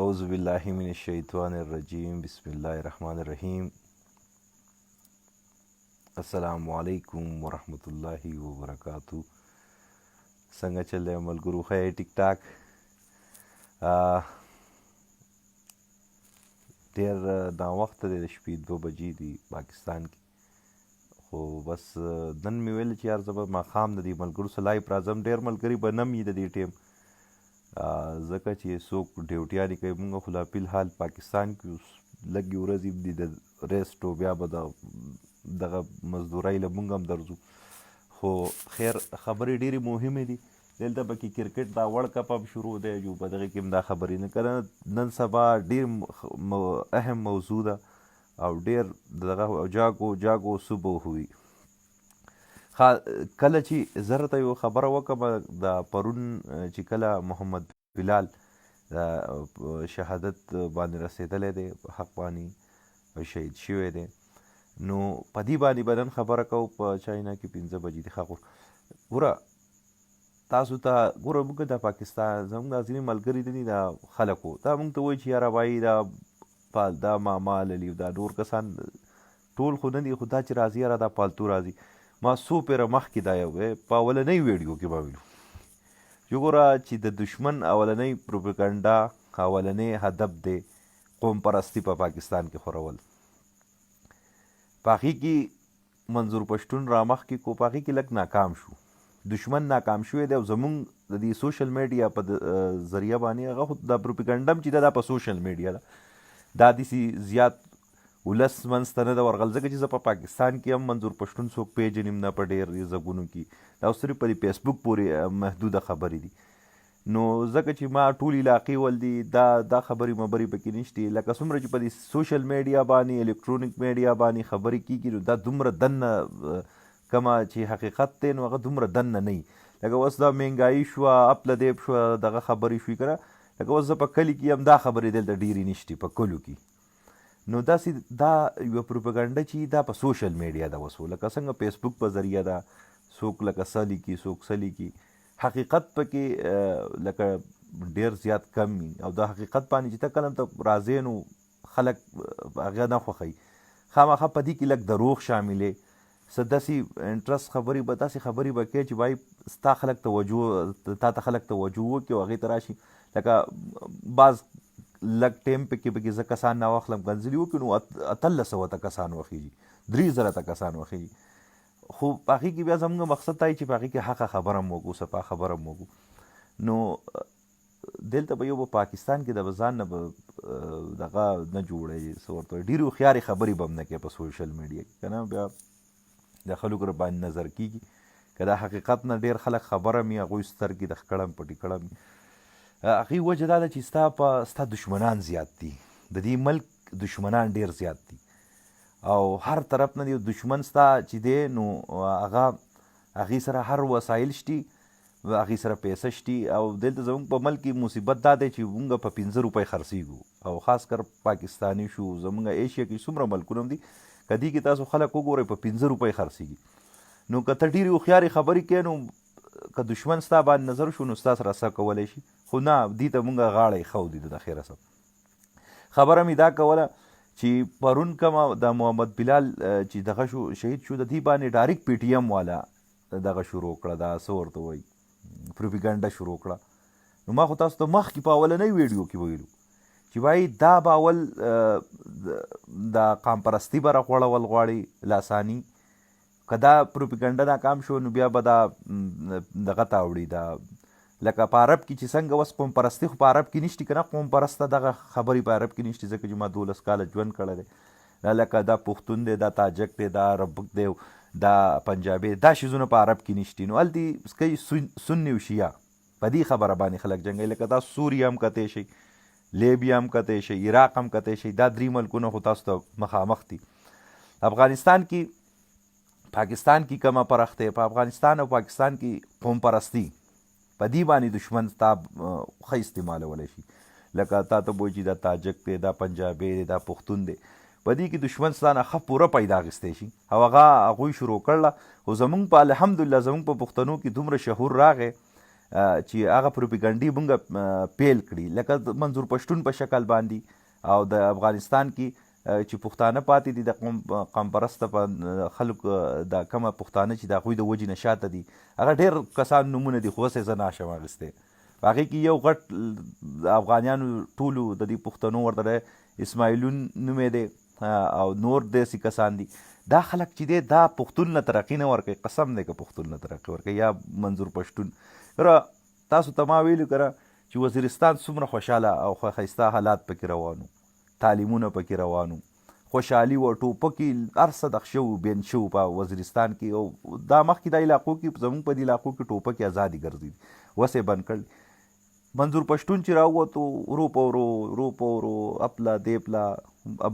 اعوذ باللہ من الشیطان الرجیم بسم اللہ الرحمن الرحیم السلام علیکم ورحمۃ اللہ وبرکاتہ. څنګه چل دی ملګرو؟ ښه ټیک ټاک. ډېر ناوخته دی، د شپې 2 بجې دي پاکستان کې. خو بس نن مې ویل چې یار زه به ماښام د دې ملګرو سره لایف راځم. ډېر ملګري به نه وي د دې ټیم، ځکه چې څوک ډیوټیانې کوي. مونږ خو لا فلحال پاکستان کې اوس لږې ورځې دي د ریسټ، او بیا به دغه مزدورۍ له مونږ هم درځو. خو خیر خبرې ډېرې مهمې دي. دلته پکې کرکټ دا ورلډ کپ هم شروع دی، جو په دغه کې هم دا خبرې نه کنه. نن سبا ډېر اهم موضوع ده او ډېر دغه جاګو صبح ہوئی. کله چې زه راته یو خبره وکړم د پرون چې کله محمد بلال شهادت باندې رسېدلی دی، حق باندې شهید شوی دی، نو په دې باندې به نن خبره کوو. په چاینا کې 5 بجې دي. ښه ګوره تاسو ته ګوره، موږ د پاکستان زموږ دا ځینې ملګري دي دا خلکو دا موږ ته وایي چې یاره وایي دا ماما للي دا نور کسان ټول خو نه دي، خو دا چې راځي یاره دا پالتو راځي. ما څو پیره مخکې دا یو په اولنۍ ویډیو کې به ویلو چې ګوره چې د دشمن اولنۍ پروپاګانډا اولنۍ هدف دی قوم پرستی په پاکستان کې خورول. په هغې کې منظور پښتون رامخکې کو، په هغې کې لږ ناکام شو. دشمن ناکام شوی دی او زمونږ د دې سوشل میډیا په ذریعه باندې هغه خو دا پروپاګانډا چې دا په سوشل میډیا ده، دا داسې زیات ولس منځ ته نه ده ورغل. ځکه چې زه په پاکستان کې هم منظور پښتون څوک پیژنم نه، په ډېر ځګونو کې دا صرف په فیسبوک پورې محدوده خبرې دي. نو ځکه چې ما ټول علاقې ول دي دا خبرې مبرې پکې نشته. لکه څومره چې په دې سوشل میډیا باندې الکترونیک میډیا باندې خبرې کېږي، نو دا دومره دننه کما چې حقیقت دی نو هغه دومره دننه نه وي. لکه اوس دا مهنګایي شوه، اپلدیب شوه، دغه خبرې شوې که نه. لکه اوس زه په کلي کې هم دا خبرې دلته ډېرې نشتې په کلو کې. نو داسې دا یوه پروپاګانډا چې دا په سوشل میډیا ده اوس، لکه څنګه فیسبوک په ذریعه ده، څوک لکه څه لیکي څوک څه لیکي، حقیقت پکې لکه ډېر زیات کم وي. او د حقیقت باندې چې ته کله ته راځې نو خلک هغه نه خوښوي. خامخا په دې کې لږ دروغ شاملې، څه داسې انټرست خبرې به داسې خبرې به کوې چې وایي تا ته خلک توجه وکړي او هغې ته راشي. لکه بعض لږ ټایم پکې زه کسان ناواخلم کنځلي وکړي نو 1300 ته کسان وخېږي، 3000 ته کسان وخېږي. خو په هغې کې بیا زموږ مقصد دا چې په هغې کې حقه خبره هم وکړو، صفا خبره هم وکړو. نو دلته به یو په پاکستان کې د ځان نه به دغه نه جوړوي، څه ورته وایي، ډېرې هوښیارې خبرې به هم نه کوي په سوشل میډیا کې که نه. بیا د خلکو را باندې نظر کېږي که د حقیقت نه ډېر خلک خبره مي، هغوی سترګې د ښکړم پټې کړم. هغې وجه دا ده چې ستا دشمنان زیات دي، د دې ملک دشمنان ډېر زیات دي او هر طرف نه دی دشمن ستا چې دی نو هغې سره هر وسایل شتي، هغې سره پیسه شتي. او دلته زموږ په ملک کې مصیبت دا دی چې موږ په 15 روپۍ خرڅېږو، او خاص کر پاکستاني شو، زموږ ایشیا کې څومره ملکونه هم دي که دې کې تاسو خلک وګورئ په 15 روپۍ خرڅېږي. نو که ته ډېرې هوښیارې خبرې کوې نو که دشمن ستا باندې نظر شو نو ستا سره څه کولی شي. خو نه، دې ته مونږ غاړه ایښو دي. د خیره سم خبره مې دا کوله چې پرون کومه د محمد بلال چې دغه شو شهید شو، د دې باندې ډایرکټ پی ټي ایم والا دغه شروع کړه، دا څه ورته وایي پروپاګانډا شروع کړه. نو ما خو تاسو ته مخکې په اولنۍ ویډیو کې ویلو چې وایي دا به اول د قام پرستي به راغوړول غواړي لاساني. که دا پروپاګانډا ناکام شو نو بیا به دا دغه ته اوړي، دا لکه په عرب کې چې څنګه اوس قوم پرستي خو په عرب کې نشتي که نه، قوم پرسته دغه خبرې په عرب کې نشتي، ځکه چې ما 12 کاله ژوند کړی دی. لکه دا پښتون دی، دا تاجک دی، دا عربک دی، دا پنجابي، دا شیزونه په عرب کې نشتي. نو هلته کوي سني او شیعه، په دې خبره باندې خلک جنګوي. لکه دا سوریه هم کتی شي، لیبیا هم کتی شي، عراق هم کتی شي، دا 3 ملکونه خو تاسو ته مخامخ دي. افغانستان کې پاکستان کې کومه پرخته، په افغانستان او پاکستان کې قوم پرستی په دې باندې دشمن تا ښه استعمالولی شي. لکه تا ته به وایي چې دا تاجک دی، دا پنجابی دی، دا پښتون دی، په دې کې دشمن ستا نه ښه پوره پیدا اخیستی شي. او هغوی شروع کړله. خو زمونږ په الحمدلله زمونږ په پښتنو کې دومره شهور راغی چې هغه پروپیګنډي مونږ پیل کړي، لکه منظور پښتون په شکل باندې او د افغانستان کې چې پښتانه پاتې دي د قوم پرسته په خلکو د کومه پښتانه چې د هغوی د وجې نه شاته دي، هغه ډېر کسان نومونه دي خو اوس یې زه ناشم اخیستی. په هغې کې یو غټ افغانیانو ټولو د دې پښتنو ورته اسماعیلون نوم دی او نور داسې کسان دي. دا خلک چې دی دا پښتون نه ترقي نه ورکوي، قسم دی که پښتون نه ترقي ورکوي یا منظور پښتون. تاسو ته ما ویلو که چې وزیرستان څومره خوشحاله او ښایسته حالات پکې روان وو، تعلیمونه پکې روان وو، خوشحالي وه، ټوپکې هر څه دغ شوي بین شوي په وزیرستان کې. او دا مخکې دا علاقو کې زموږ په دې علاقو کې ټوپکې ازادي ګرځېدي، اوس یې بند کړل. منظور پښتون چې راووتو ورو په ورو اپله دیپله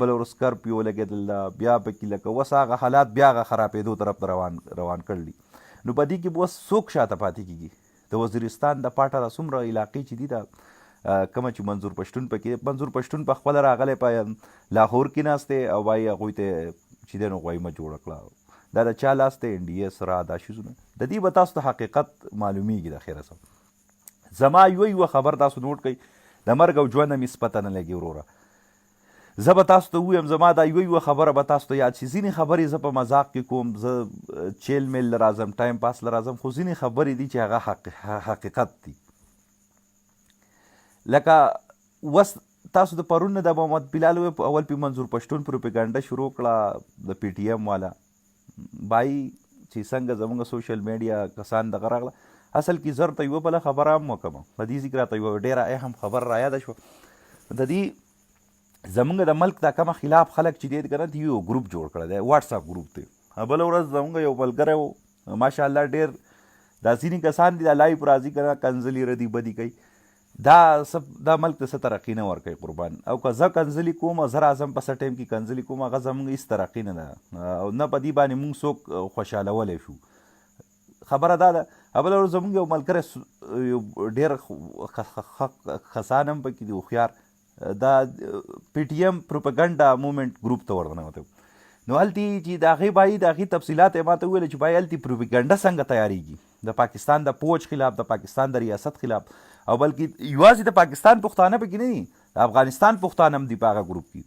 بله ورځ سکرپیو لګېدل، بیا پکې لکه اوس هغه حالات بیا هغه خرابېدو طرف ته روان کړل. نو په دې کې به اوس څوک شاته پاتې کېږي؟ د وزیرستان د پاټه را څومره علاقې چې دي دا کومه چې منظور پښتون پکې، منظور پښتون په خپله راغلی په لاهور کې ناست دی او وایي هغوی ته چې دی نو غویمه جوړه کړه، دا د چا لاس دی؟ NDA سره دا شیزونه. د دې به تاسو ته حقیقت معلومیږي د خیره سم. زما یوه خبر تاسو نوټ کړئ، د مرګ او ژوند مې پته نه لګي وروره. زه به تاسو ته ووایم زما دا یوه خبره به تاسو ته یاد شي. ځینې خبرې زه په مذاق کې کوم، زه چیل میل له راځم، ټایم پاس له راځم، خو ځینې خبرې دي چې هغه حقیقت دي. لکه وس تاسو د پرون نه د محمد بلال اول پې منظور پښتون پروپیګنډه شروع کړه د PTM والا بای چې څنګه زموږ سوشل میډیا کسان دغه راغله. اصل کې زر ته یوه بله خبره هم وکړم، په دې ذکر راته یوه ډېره اهم خبره رایاده شوه. د دې زموږ د ملک دا کومه خلاف خلک چې دی که نه یو ګروپ جوړ کړی دی، واټساپ ګروپ دی. بله ورځ زموږ یو ملګری و ماشاءالله ډېر دا ځینې کسان دي دا لایف راځي که نه کنځلي ردي بدي کوي، دا ملک ته څه ترقي نه ورکوي قربان. او که زه کنځلي کوم زه راځم په څه ټایم کې کنځلي کوم، هغه زموږ هېڅ ترقي نه ده او نه په دې باندې موږ څوک خوشحالولی شو. خبره دا ده. بله ورځ زموږ یو ملګری یو ډېر کسان هم پکې دي هوښیار، دا PTM پروپاګنډا مومنټ ګروپ ته ورننوتی. نو هلتې چې د هغې بایي د هغې تفصیلات یې ما ته وویل چې بایي هلتې پروپاګنډا څنګه تیارېږي د پاکستان د پوج خلاف، د پاکستان د ریاست خلاف. او بلکې یوازې د پاکستان پښتانه پکې نه دي، د افغانستان پښتانه هم دي په هغه ګروپ کې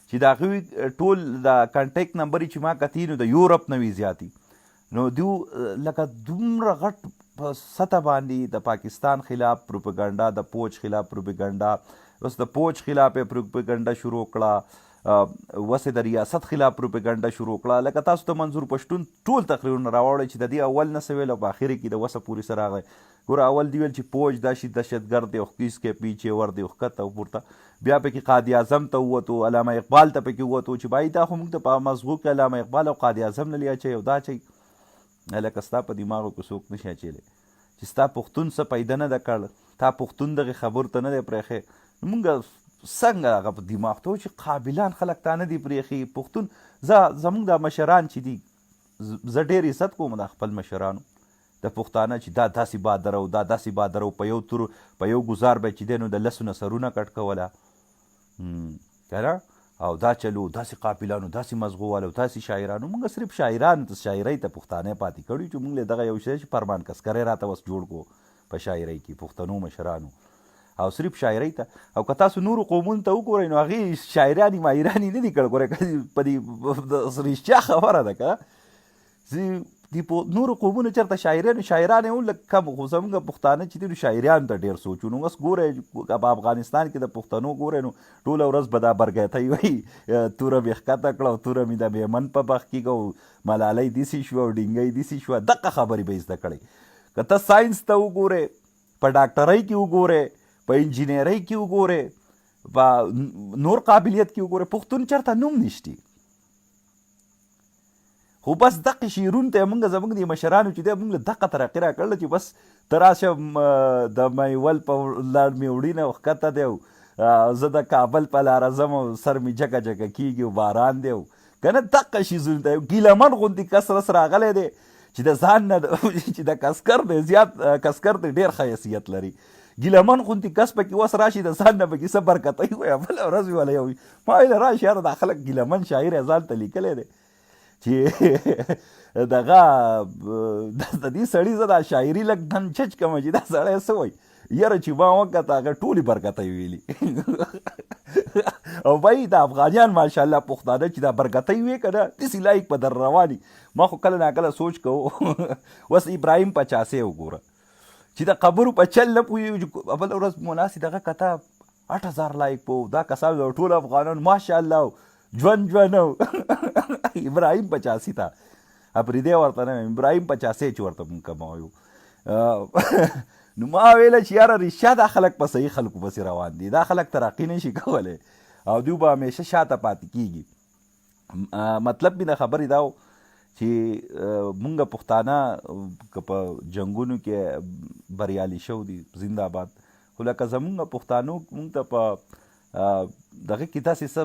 چې د هغوی ټول د کنټیکټ نمبر چې ما کتي نو د یورپ نه وي زیات دي. نو دوی لکه دومره غټ په سطح باندې د پاکستان خلاف پروپاګنډا، د پوج خلاف پروپاګنډا، اوس د پوج خلاف یې پروپاګنډا شروع کړه، اوس د ریاست خلاف پروپاګنډا شروع کړه. لکه تاسو ته منظور پښتون ټول تقریرونه راوړی چې د دې اول نه څه ویل او په اخر کې د وسه پورې سره راغی. ګوره اول دی ویل چې پوج دا شي دهشتګرد دی او کیس کې پیچې ور دی ښکته او پورته، بیا پکې قائد اعظم ته ووتو، علامه اقبال ته پکې ووتو چې بای دا خو موږ ته په مزغو کې علامه اقبال او قائد اعظم نه لیا اچوي او دا اچوي. لکه ستا په دماغو کې څوک نشي اچولی چې ستا پښتون څه پیدا نه ده کړ، تا پښتون دغې خبرو ته نه دی پرېښی. موږ څنګه هغه په دماغ ته و چې قابلان خلک تا نه دي پرېښي. پښتون زموږ دا مشران چې دي زه ډېر عزت کوم د خپل مشرانو د پښتانه چې دا داسې بادر او دا داسې بادر او په یو ګزار به چې دی نو د لسو نه سرونه کټ کوله که نه، او دا چلو داسې قابلانو داسې مزغو والو داسې شاعرانو. موږ صرف شاعران شاعرۍ ته پښتانه پاتې کړي چې موږ دغه یو شی چې فرمان کسکری راته اوس جوړ کړو په شاعرۍ کې پښتنو مشرانو او صرف شاعرۍ ته. او که تاسو نورو قومونو ته وګورئ نو هغې شاعرانې ماهرانې نه دي کړی. ګورئ په دې رښتیا خبره ده که د نورو قومونو چېرته شاعران یې هم لږ کم، خو زموږ پښتانه چې دي نو شاعرانو ته ډېر سوچ. نو اوس ګورئ په افغانستان کې د پښتنو ګورئ نو ټوله ورځ به دا برګیتی وایي توره مې ښکته کړه او توره مې د میمن په بخ کېږه او ملالۍ داسې شوه او ډینګۍ داسې شوه. دغه خبرې به یې زده کړئ. که ته ساینس ته وګورئ، په ډاکټرۍ کې وګورئ، په انجینرۍ کې وګورئ، په نور قابلیت کې وګورئ، پښتون چېرته نوم نشتی. خو بس دغه شعرونو ته موږ زموږ د مشرانو چې دی موږ له دغه ترقي راکړله چې بس ته راشه د میول په لړ مې وړي نه ښکته دی او زه د کابل په لاره ځم او سر مې جګه جګه کېږي او باران دی او که نه دغه شیزونو ته ګیلمن غوندې کس رس راغلی دی چې د ځان نه چې د کسکر دی زیات کسکر دی ډېر ښه حیثیت لري. ګیلمن غوندې کس پکې اوس راشي د ځان نه پکې څه برکتی وایي. بله ورځ ویله یو ما ویله راشي یاره دا خلک ګیلمن شاعر یې ځان ته لیکلی دی چې دغه د دې سړي زه دا شاعري لږ دن چچ کړم چې دا سړی څه وایي یاره چې ما وکته هغه ټولې برکته یې ویلي او بھائی د افغانیان ماشاءالله پښتانه چې دا برکته یې وې که نه داسې لایق په در رواني ما خو کله ناکله سوچ کوو اوس ابراهیم پچاسې وګوره چې د خبرو په چل نه پوهېږي بله ورځ مناسي دغه کته 8000 لایک په دا کسان ټول افغانان ماشاءالله ژوند او ابراهیم 85 ته اپریدی ورته نه ابراهیم 85 چې ورته مونږ کموایو نو ما ویله چې یاره رښتیا دا خلک په صحیح خلکو پسې روان دي دا خلک ترقي نشي کولی او دوی به همیشه شاته پاتې کېږي مطلب مې د خبرې دا و چې مونږ پښتانه که په جنګونو کې بریالي شو دي زنده آباد خو لکه زمونږ پښتانو مونږ ته په دغه کې داسې څه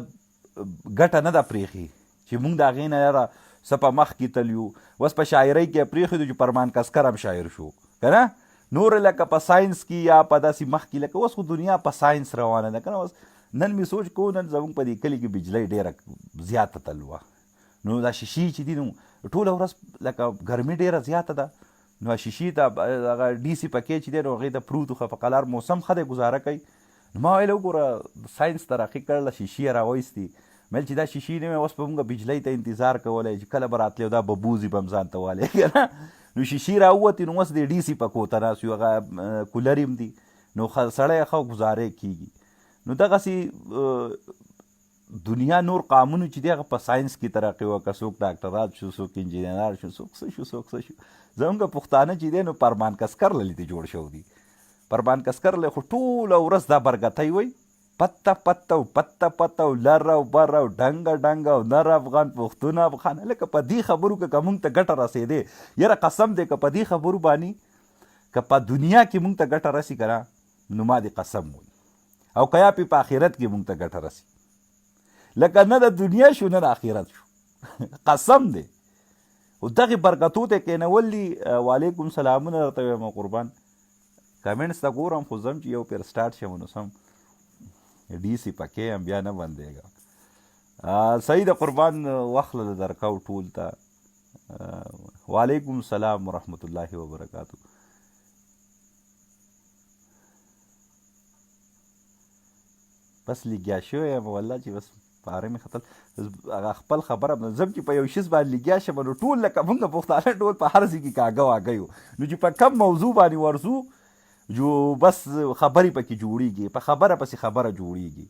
ګټه نه ده پرېښې چې مونږ د هغې نه یاره څه په مخ کې تلو اوس په شاعرۍ کې پرېښودو چې فرمان کسکر هم شاعر شو که نه نور لکه په ساینس کې یا په داسې مخ کې لکه اوس خو دنیا په ساینس روانه ده که نه اوس نن مې سوچ کوو نن زموږ په دې کلي کې بجلۍ ډېره زیاته تلوه نو دا شیشې چې دي نو ټوله ورځ لکه ګرمي ډېره زیاته ده نو شیشې ته هغه ډي سي پکې چې دی نو هغې ته پروت خو په قلار موسم ښه دی ګزاره کوي نو ما ویل وګوره ساینس ترقي کړله شیشې یې راوایستې مل چې دا شیشې نه مې اوس به مونږ بجلۍ ته انتظار کولی چې کله به راتلی دا به بوزي به هم ځان ته والی که نه نو شیشې راووتې نو اوس د ډي سي پکو ته ناست یو هغه کولر هم دي نو سړی ښه ګزارې کېږي نو دغسې دنیا نور قامونو چې دی هغه په ساینس کې ترقي وکړه څوک ډاکټرات شو څوک انجینران شو څوک څه شو زموږ پښتانه چې دی نو پرمان کسکر له لیدې جوړ شوي دي پرمان کسکر له خو ټوله ورځ دا برګتی وی پته پته لر او بر او ډنګه او نر افغان پښتون افغان لکه په دې خبرو که مونږ ته ګټه رسېدې یاره قسم دی که په دې خبرو باندې که په دنیا کې مونږ ته ګټه رسي که نه نو ما دې قسم وي او که یا په آخرت کې مونږ ته ګټه رسي لکه نه د دنیا شو نه د آخرت شو قسم دی خو دغې برکتو ته کېنول دي وعلیکم سلامونه درته وایم قربان کمنټس ته ګورم خو زم چې یو پیر سټارټ شم نو سم ډي سي پکې هم بیا نه بندېږه صحیح د قربان وخت له درکو ټول ته وعلیکم السلام ورحمت الله وبرکاتو بس لګیا شوی یم والله چې بس پاره مې ختل هغه خپل خبره زم چې په یو شیز باندې لګیا شم نو ټول لکه مونږ پښتانه ټول په هر ځای کې کاږه واږه یو نو چې په کم موضوع باندې ورځو جو بس خبرې پکې جوړیږي په خبره پسې خبره جوړیږي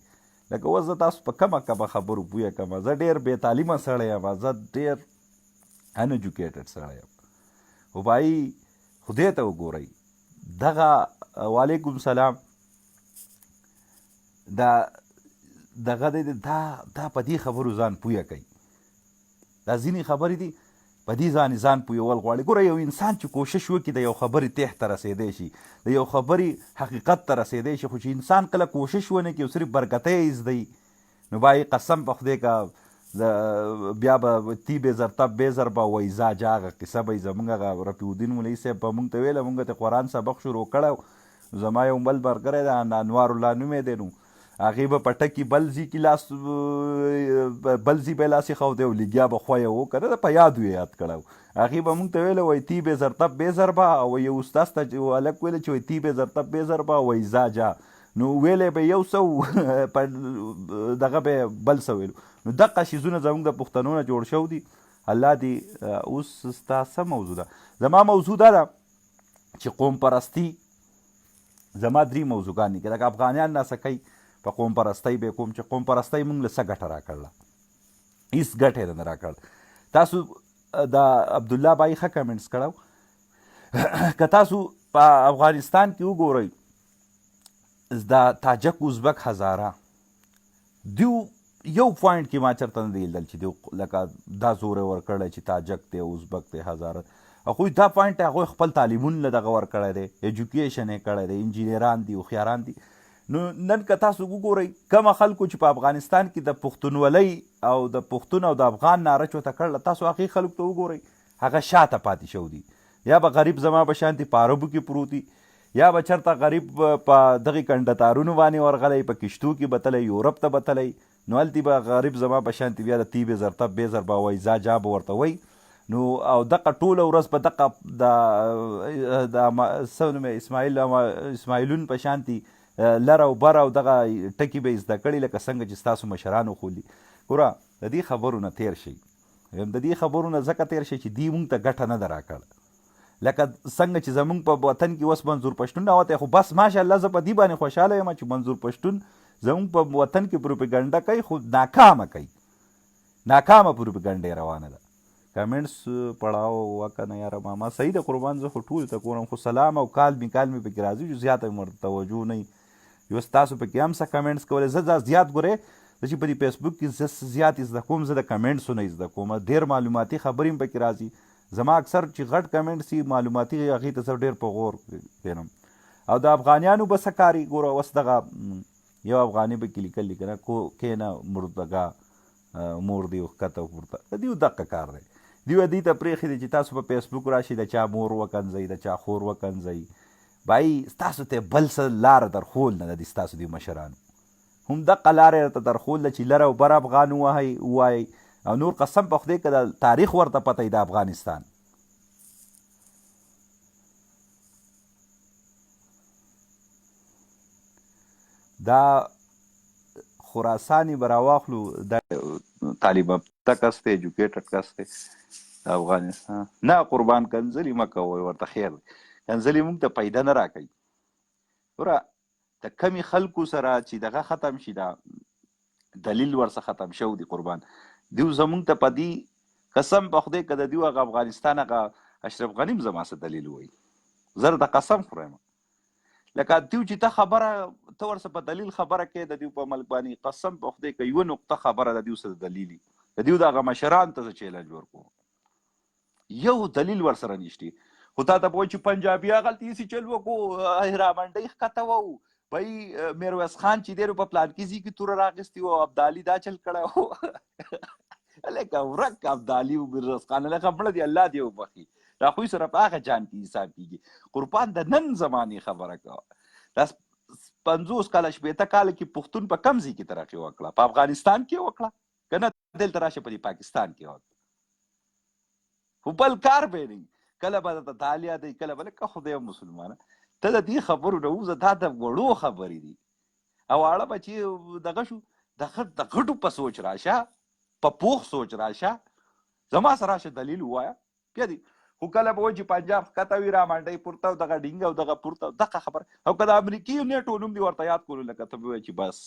لکه اوس زه تاسو په کمه خبرو پوهه کمه زه ډېر بې تعلیمه سړی یم زه ډېر انایجوکیټډ سړی یم خو بھائی خدای ته وګورئ دغه وعلیکم سلام دغه دی دا په دې خبرو ځان پوهه کوي دا ځینې خبرې دي په دې ځان پوهول غواړي ګوره یو انسان چې کوشش وکړي د یو خبرې تح ته رسېدی شي د یو خبرې حقیقت ته رسېدی شي خو چې انسان کله کوشش ونه کړي او صرف برکتی یې زده نو بای قسم په خدای که بیا به تی بې زرتب بې ضربه ویزا جا هغه قصه به یې زموږ هغه رفیع الدین مولوي صاحب به مونږ ته ویله مونږ ته قرآن سبق شروع کړی زما یو بل ملګری دی انوار الله نوم یې دی نو هغې به په ټکي بل ځي کې لاس بل ځي به لاس یې ښودی او لګیا به خویه و که نه په یادو یې یاد کړی هغې به مونږ ته ویله وایي تی بې زرتب بې ضربه او یو استاذ ته هلک ویله چې وایي تی بې زرتب بې ضربه ویزا جا نو ویلی به یو څه دغه به بل څه ویلو نو دغه شیزونه زموږ د پښتنو نه جوړ شوي دي الله دې اوس ستا څه موضوع ده زما موضوع دا ده چې قوم پرستي زما 3 موضوعګان دي که لکه افغانیان ناسه کوي په قوم پرستۍ به کوم چې قوم پرستۍ موږ له څه ګټه راکړله هېڅ ګټه یې نه راکړ تاسو د عبدالله بای ښه کمنټس کړو که تاسو په افغانستان کې وګورئ د تاجک ازبک هزاره دیو یو پوینټ کې ما چېرته نه دی لیدل چې دیو لکه دا زور یې ورکړی چې تاجک دی ازبک دی هزاره هغوی دا پوینټ هغوی خپل تعلیمونه له دغه ورکړی دی ایجوکیشن یې کړی دی انجینران دي هوښیاران دي نو نن که تاسو وګورئ کومه خلکو چې په افغانستان کې د پښتونولۍ او د پښتون او د افغان ناره چوته کړله تاسو هغې خلکو ته وګورئ هغه شاته پاتې شوي دي یا به غریب زما به شانتې په عربو کې پروت دي یا به چېرته غریب په دغې کنډتارونو باندې ورغلی په کشتو کې به تلی یورپ ته به تلی نو هلتې به غریب زما په شانتې بیا د تیبې زرتب بې زر به وایي زا جا به ورته وایي. نو او دغه ټوله ورځ په دغه د څه نوم اسماعیلون په شانتې لر او بر او دغه ټکي به یې زده کړي لکه څنګه چې ستاسو مشرانو ښولي. ګوره د دې خبرو نه تېر شئ، د دې خبرو نه ځکه تېر شئ چې دوی مونږ ته ګټه نه ده راکړه. لکه څنګه چې زمونږ په وطن کې اوس منظور پښتون راوتی، خو بس ماشاءالله زه په دې باندې خوشحاله یم چې منظور پښتون زمونږ په وطن کې پروپیګنډه کوي، خو ناکامه کوي، ناکامه پروپیګنډه یې روانه ده. کمنټس پړاو وکنه یاره ماما صحیح ده قربان، زه خو ټول ته ګورم، خو سلام او کال مې پکې راځي چې زیاته مې ورته توجه نه وي. یو ستاسو پکې هم څه کمنټس کولی، زه زیات ګورې زه چې په دې فیسبوک کې زه زیات زده کوم، زه د کمنټسو نه زده کوم، ډېر معلوماتي خبرې هم پکې راځي. زما اکثر چې غټ کمنټس وي معلوماتي، هغې ته زه ډېر په غور کښېنم. او د افغانیانو به څه کار وي، ګوره اوس دغه یو افغاني به کې لیکلي که نه کښېنه مردګا مور دی ښکته پورته، د دوی دقه کار دی. دوی دې ته پرېښي دي چې تاسو په فیسبوک راشئ د چا مور وکنځئ، د چا خور وکنځئ. بای ستاسو ته بل څه لاره درښول نه ده دي ستاسو دې مشرانو، همدغه لاره یې درته درښول ده چې لر او بر افغان ووایئ او نور قسم په خدای که د تاریخ ورته پته د افغانستان. دا خراساني به راواخلو، دا طالب یافته کس دی، ایجوکیټډ کس دی د افغانستان. نه قربان کنځلي مه کوئ ورته، خیر دی کنځلي موږ ته پیدا نه راکوي. ګوره د کمې خلکو سره چې دغه ختم شي، دا دلیل ورڅه ختم شو دی قربان. دیو زمونږ ته په دې قسم په خدای که د دیو هغه افغانستان هغه اشرف غنیم زما څه دلیل وایي، زه د قسم خورم. لکه دیو چې ته خبره ته ورڅه په دلیل خبره کوې د دیو په ملک باندې، قسم په خدای که یوه نقطه خبره د دیو څه دلیل د دیو د هغه مشرانو ته زه چیلنج ورکوم، یو دلیل ورسره نشته. خو تا ته به وایي چې پنجابي هغلته هسې چل وکړو، هیرامنډۍ ښکته وو، بهی میرویس خان چې دی په پلان کې ځي کې توره راغستې وو، ابدالي دا چل کړی وو. لکه ورک ابدالي و میرویس خان لکه مړه دی الله دې وبخي، دا خو سره په هغه جان کې حساب کېږي. قربان د نن زمانې خبره کوه، دا 50 کاله 60 کاله کې پښتون په کم ځای کې ترقي وکړه؟ په افغانستان کې وکړه که نه؟ دلته راشه په دې پاکستان کې وکړه، خو بل کار به یې نه وي. کله به درته تعالی یادوي، کله به لکه خدای مسلمانه ته د دې خبرو نه ووځه، دا د وړو خبرې دي. او اړه به چې دغه شو د غټو په سوچ راشه، په پوخ سوچ راشه، زما سره راشه دلیل ووایه بیا دي. خو کله به وایي چې پنجاب ښکته وي، رامنډۍ پورته او دغه ډینګ او دغه پورته، دغه خبره. او که د امریکې نیټو نوم دې ورته یاد کړو، لکه ته به وایي چې بس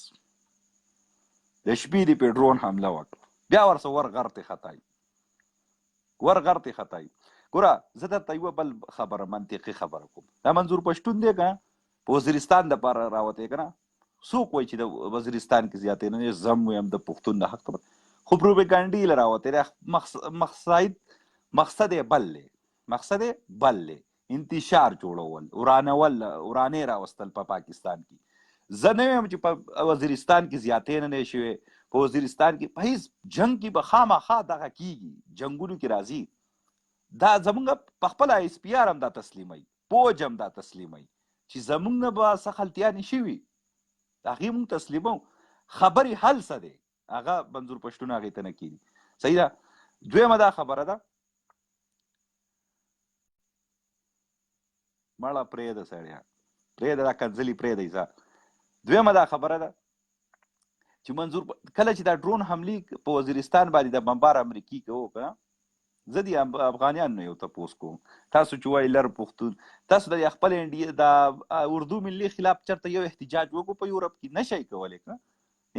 د شپې دې پې ډرون حمله وکړه، بیا ورسه ورغرتې خطایي. ګوره زه درته یوه بل خبره منطقي خبره کوم. دا منظور پښتون دی که په وزیرستان دپاره راوتی که نه؟ څوک وایي چې د وزیرستان کې زیاتې نه زم ویم د پښتون د حق خبره، خو پروپیګنډې له راوتی دی. مقصد یې بل دی، انتشار جوړول، ورانې راوستل په پاکستان کې. زه نه ویم چې په وزیرستان کې زیاتې نه شوې، په وزیرستان کې په هیڅ جنګ کې به خامخا دغه کېږي، جنګونو کې راځي. دا زمونږ په خپله ایس پی آر هم دا تسلیموي، پوج هم دا تسلیموي چې زمونږ نه به څه خلطیانې شوي، هغې مونږ تسلیمو. خبرې حل څه دی هغه منظور پښتون هغې ته نه کېږي. صحیح ده. دویمه دا خبره ده، مړه پرېږده سړیه، پرېږده دا کنځلي پرېږدئ. ځه دویمه دا خبره ده چې منظور کله چې دا ډرون حملې په وزیرستان باندې د بمبار امریکي کوو که نه، زه د افغانیانو نه یو تپوس کوم. تاسو چې وایي لر پښتون، تاسو د خپل انډیا د اردو ملي خلاف چېرته یو احتجاج وکړو په یورپ کې؟ نه شئ کولی که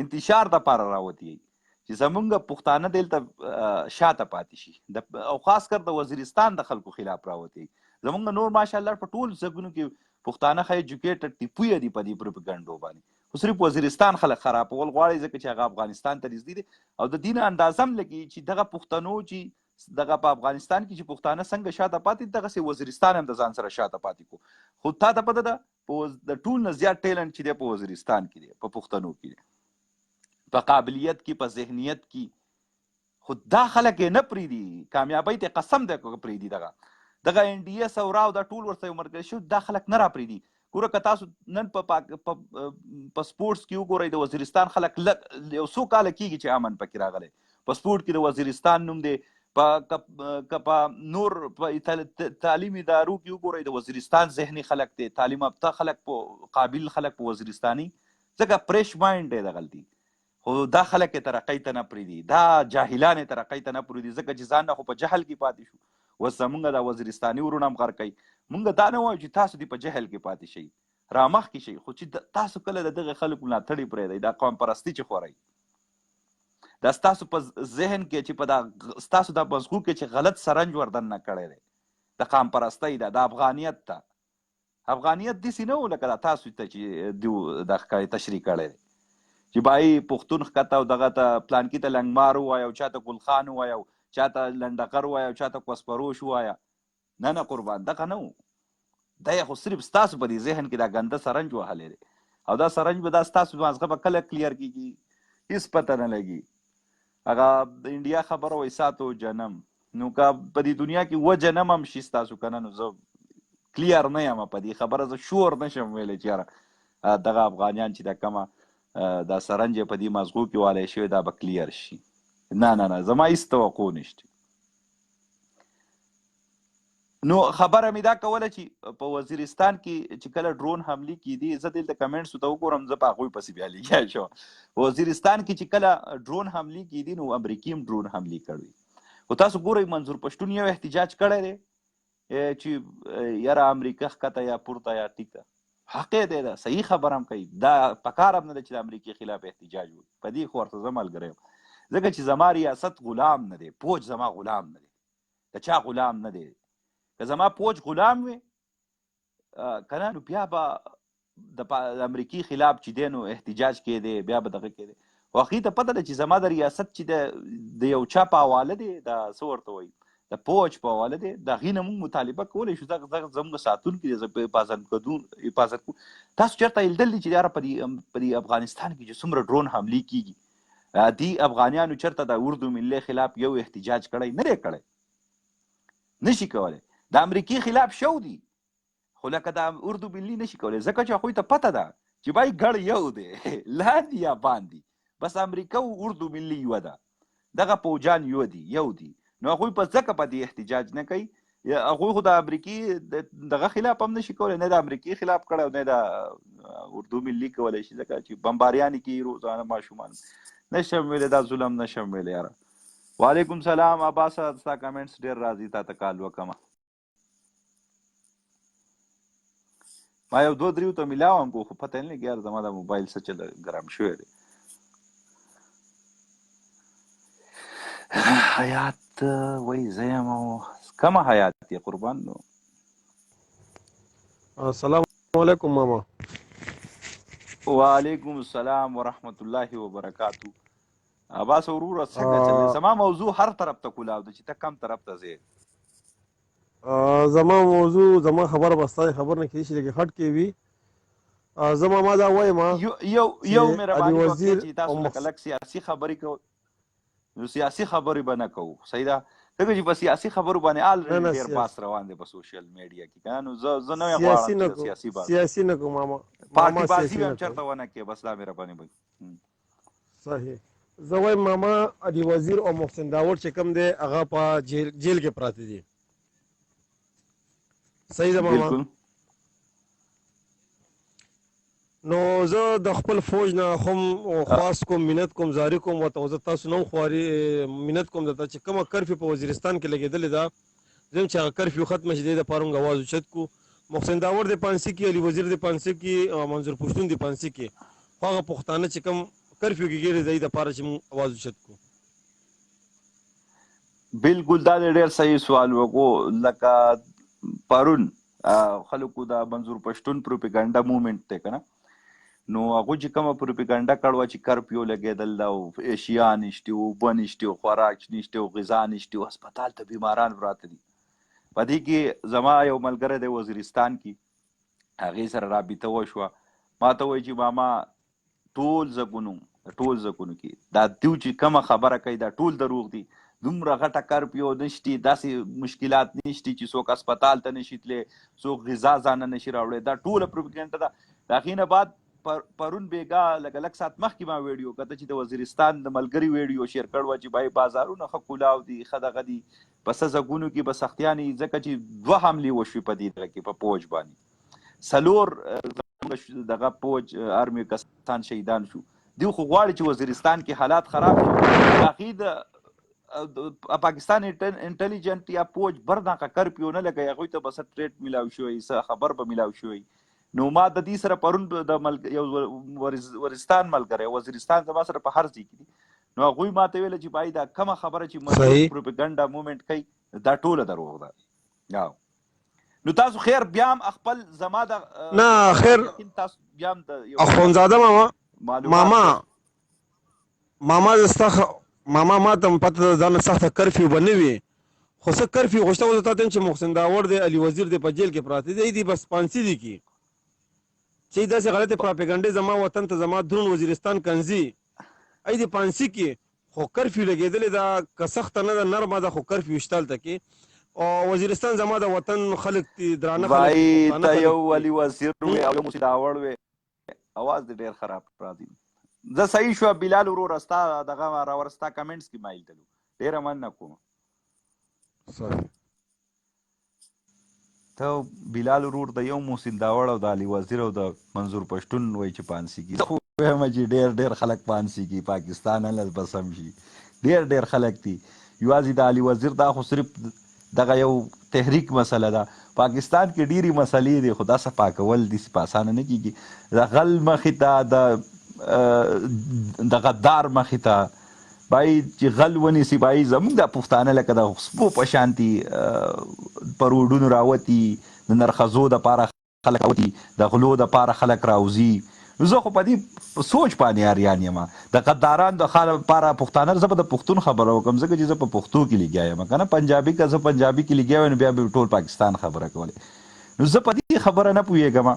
انتشار دپاره راوتي چې زمونږ پښتانه دلته شاته پاتې شي، او خاص کر د وزیرستان د خلکو خلاف راوتي. زمونږ نور ماشاءالله په ټول ځګونو کې پښتانه ښه ایجوکیټډ دي، پوهه دي په دې پروپیګنډو باندې، خو صرف وزیرستان خلک خرابول غواړي ځکه چې هغه افغانستان ته نږدې دي. او د دې نه اندازه هم لګي چې دغه پښتنو چې دغه په افغانستان کې چې پښتانه څنګه شاته پاتې دي، دغسې وزیرستان هم د ځان سره شاته پاتې کړو. خو تا ته پته ده د ټول نه زیات ټیلنټ چې دی په وزیرستان کې دی، په پښتنو کې دی، په قابلیت کې، په ذهنیت کې. خو دا خلک یې نه پرېږدي، کامیابۍ ته قسم دی که پرېږدي. دغه NDS او راو دا ټول ورسره یو ملګری شو، دا خلک نه راپرېږدي. ګوره که تاسو نن په سپورټس کې وګورئ د وزیرستان خلک یو څو کاله کېږي چې امن پکې راغلی په سپورټ کې د وزیرستان نوم دی په نور تعلیمي ادارو کې وګورئ د وزیرستان ذهني خلک دی تعلیم یافته خلک په قابل خلک په وزیرستاني ځکه فریش مایند دی دغلته دي خو دا خلک یې ترقۍ ته نه پرېږدي دا جاهلان یې ترقۍ ته نه پرېږدي ځکه چې ځان نه خو په جهل کې پاتې شو اوس زمونږ دا وزیرستاني ورونه هم غر کوي مونږ دا نه وایو چې تاسو دې په جهل کې پاتې شئ رامخکې شئ خو چې تاسو کله د دغه خلکو ملاتړي پرېږدئ دا قوم پرستي چې خورئ دا ستاسو په ذهن کې چې په دا ستاسو دا مزغو کې چې غلط سرنج ور دننه کړی دی د قوم پرستۍ ده د افغانیت ته افغانیت داسې نه و لکه دا تاسو ته چې دوی دا ښکاري تشریح کړی دی چې بای پښتون ښکته او دغه ته پلانکي ته لنګمار ووایه او چاته ګلخان ووایه او چاته لنډغر ووایه او چاته کوسپروش ووایه نه نه قربان دغه نه و دا یې خو صرف ستاسو په دې ذهن کې دا ګنده سرنج وهلی دی او دا سرنج به دا ستاسو مازغه به کله کلیر کېږي هېڅ پته نه لګي هغه د انډیا خبره وایي ساتو جنم نو که په دې دنیا کې و جنم هم شي ستاسو که نه نو زه کلیر نه یم په دې خبره زه شور نشم ویلی چې یاره دغه افغانیان چې دا کومه دا سرنج په دې مزغو کې والی شوی دا به کلیر شي نه نه نه زما هېڅ توقع نشته نو خبره مې دا کوله چې په وزیرستان کې چې کله ډرون حملې کېدې زه دلته کمنټسو ته وګورم زه په هغوی پسې بیا لګیا شوم وزیرستان کې چې کله ډرون حملې کېدې نو امریکې هم ډرون حملې کړې خو تاسو ګورئ منظور پښتون یو احتجاج کړی دی چې یاره امریکا ښکته یا پورته یا ټیکه حق دی دا صحیح خبره هم کوي دا پکار هم نه ده چې د امریکې خلاف احتجاج وکړي په دې خو ورته زه ملګری یم ځکه چې زما ریاست غلام نه دی پوج زما غلام نه دی د چا غلام نه دی که زما پوج غلام وي که نه نو بیا به د امریکې خلاف چې دی نو احتجاج کېدی بیا به دغه کېدی خو هغې ته پته ده چې زما د ریاست چې د یو چا په حواله دی دا څه ورته وایي د پوج په حواله دی د هغې نه موږ مطالبه کولی شو دغه زموږ ساتونکي دی زه حفاظت کوو تاسو چېرته لیدلی چې یاره په دې افغانستان کې چې څومره ډرون حملې کېږي دې افغانیانو چېرته د اردو ملي خلاف یو احتجاج کړی نه دی کړی نشي کولی د امریکې خلاف شو دي خو لکه د اردو ملي نشي کولی ځکه چې هغوی ته پته ده چې بای ګړ یو دی لاندې یا باندې بس امریکا او اردو ملي یوه ده دغه پوجان یو دي نو هغوی په ځکه په دې احتجاج نه کوي هغوی خو د امریکې دغه خلاف هم نشي کولی نه د امریکې خلاف کړی او نه د اردو ملي کولی شي ځکه چې بمباریانې کوي روزانه ماشومان نشم ویلی دا ظلم نشم ویلی یاره وعلیکم سلام عباسه ستا کمنټس ډېر راځي تا ته کال وکړمه ما یو دوه دریو ته میلاوم کو خو پته نه لګي یار زما د موبایل څه چل ګرم شوی دی حیات وای زه یم کومه حیات یې قربان نو السلام علیکم ماما وعلیکم السلام ورحمت الله وبرکاتو عباس وروره څنګه چلې زما موضوع هر طرف ته کولاو ده چې ته کم طرف ته ځې زما موضوع زما خبره بستا خبر نه کېږي چې لږ خټ کې وي زما ما دا وایم یو مهرباني وکړئ چې تاسو لکه لږ سیاسي خبرې کوئ نو سیاسي خبرې به نه کوو صحیح ده ځکه چې په سیاسي خبرو باندې الریډي ډېر بحث روان دی په سوشل میډیا کې که نه نو زه نه یم غواړم چې سیاسي نه کوم ماما پارټي بازي به هم چېرته ونه کړې بس دا مهرباني به صحیح زه وایم ماما علي وزیر او محسن داوړ چې کوم دی هغه په جیل کې پراته دي صحیح ده ماما نو زه د خپل فوج نه هم خواست کوم منت کوم زاری کوم ورته زه تاسو نو خواري منت کوم درته چې کومه کرفیو په وزیرستان کې لګېدلې ده زه چې هغه کرفیو ختمه شي د پاره موږ اواز اوچت کو محسن داوړ د پانسي کې علي وزیر د پانسي کې منظور پښتون د پانسي کې خو هغه پښتانه چې کوم کرفیو کې ګیري د پاره چې موږ اواز اوچت کو بالکل دا ډېر صحیح سوال وکړو لکه پرون خلکو دا منظور پښتون پروپاګاندا موومېنټ دی که نه نو هغوی چې کومه پروپاګانډا کړې چې کرفیو لګېدل ده او اشیا نشتي اوبه نشتي او خوراک نشتي او غذا نشتي او هسپتال ته بیماران پراته دي په دې کې زما یو ملګری دی وزیرستان کې هغې سره رابطه وشوه ما ته وایي چې ماما ټول ځګونو کې دا دوی چې کومه خبره کوي دا ټول دروغ دي دومره غټه کرفیو نشتی، داسې مشکلات نشتی چې څوک هسپتال ته نشي تللی، څوک غذا ځانه نشي راوړی. دا ټوله پروپاګنډه ده. د هغې نه بعد پرون بیګا لږ ساعت مخکې ما ویډیو کته چې د وزیرستان د ملګري ویډیو شیر کړ وه چې بای بازارونه ښه کولاو دي، ښه دغه دي، په څه ځګونو کې به سختیانې، ځکه چې 2 حملې وشوې په دې دغه کې په پوج باندې 4 دغه پوج آرمي کسان شهیدان شو. دوی خو غواړي چې وزیرستان کې حالات خراب شي. هغې د پاکستان انټلیجنټ یا پوج برناقه کرفیو نه لګوي، هغوی ته به څه ټریټ میلاو شوی، څه خبر به میلاو شوی. نو ما د دې سره پرون د یو وزیرستان ملګری، وزیرستان زما سره په هر ځای کې دي، نو هغوی ما ته ویله چې بای دا کومه خبره چې مزدور پروپاګنډا مومنټ کوي دا ټوله دروغ ده. نو تاسو خیر بیا هم خپل زما د نه خیر تاسو بیا هم د اخوندزاده ماما زستا ماما ما ته پته ځان سخته کرفیو به نه وي، خو څه کرفیو غوښته وه تا ته چې محسن داور دی، علي وزیر دی، په جیل کې پراته دي بس پانسي دي کې چې داسې غلطې پراپګنډې زما وطن ته زما درون وزیرستان کنځي ای دې پانسي کې، خو کرفیو لګېدلې ده، که سخته نه ده نرمه ده، خو کرفیو شته هلته کې. او وزیرستان زما د وطن خلک دي، درانه خلک دي. ته یو علي وزیر وې او یو محسن داور وې، اواز دې ډېر خراب راځي. زه صحیح شوه بلال وروره، ستا دغه راورستا کمنټس کې ما لیدلو، ډېره مننه کوم. ته بلال ورور د یو محسن داوړ او د علي وزیر او د منظور پښتون وایي چې پانسي کی، خو وایم چې ډېر خلک پانسي کی، پاکستان هله بسم شي، ډېر خلک دي. یوازې د علي وزیر دا خو صرف دغه یو تحریک مسله ده. پاکستان کې ډېرې مسلې دي، خو دا صفا کول داسې په اسانه نه کېږي. د غل مخې ته، د غدار مخې ته بای چې غل ونیسي، بای زموږ د پښتانه لکه د سپو په شانتي په روډونو راوتي، د نرخزو دپاره خلک راوتي، د غلو دپاره خلک راوځي. زه خو په دې سوچ باندې اریان یم، د غداران د لپاره پښتانه، زه به د پښتون خبره وکړم ځکه چې زه په پښتو کې لګیا یم، که نه پنجابي که زه پنجابي کې لګیا وی نو بیا به ټول پاکستان خبره کولی. نو زه په دې خبره نه پوهېږم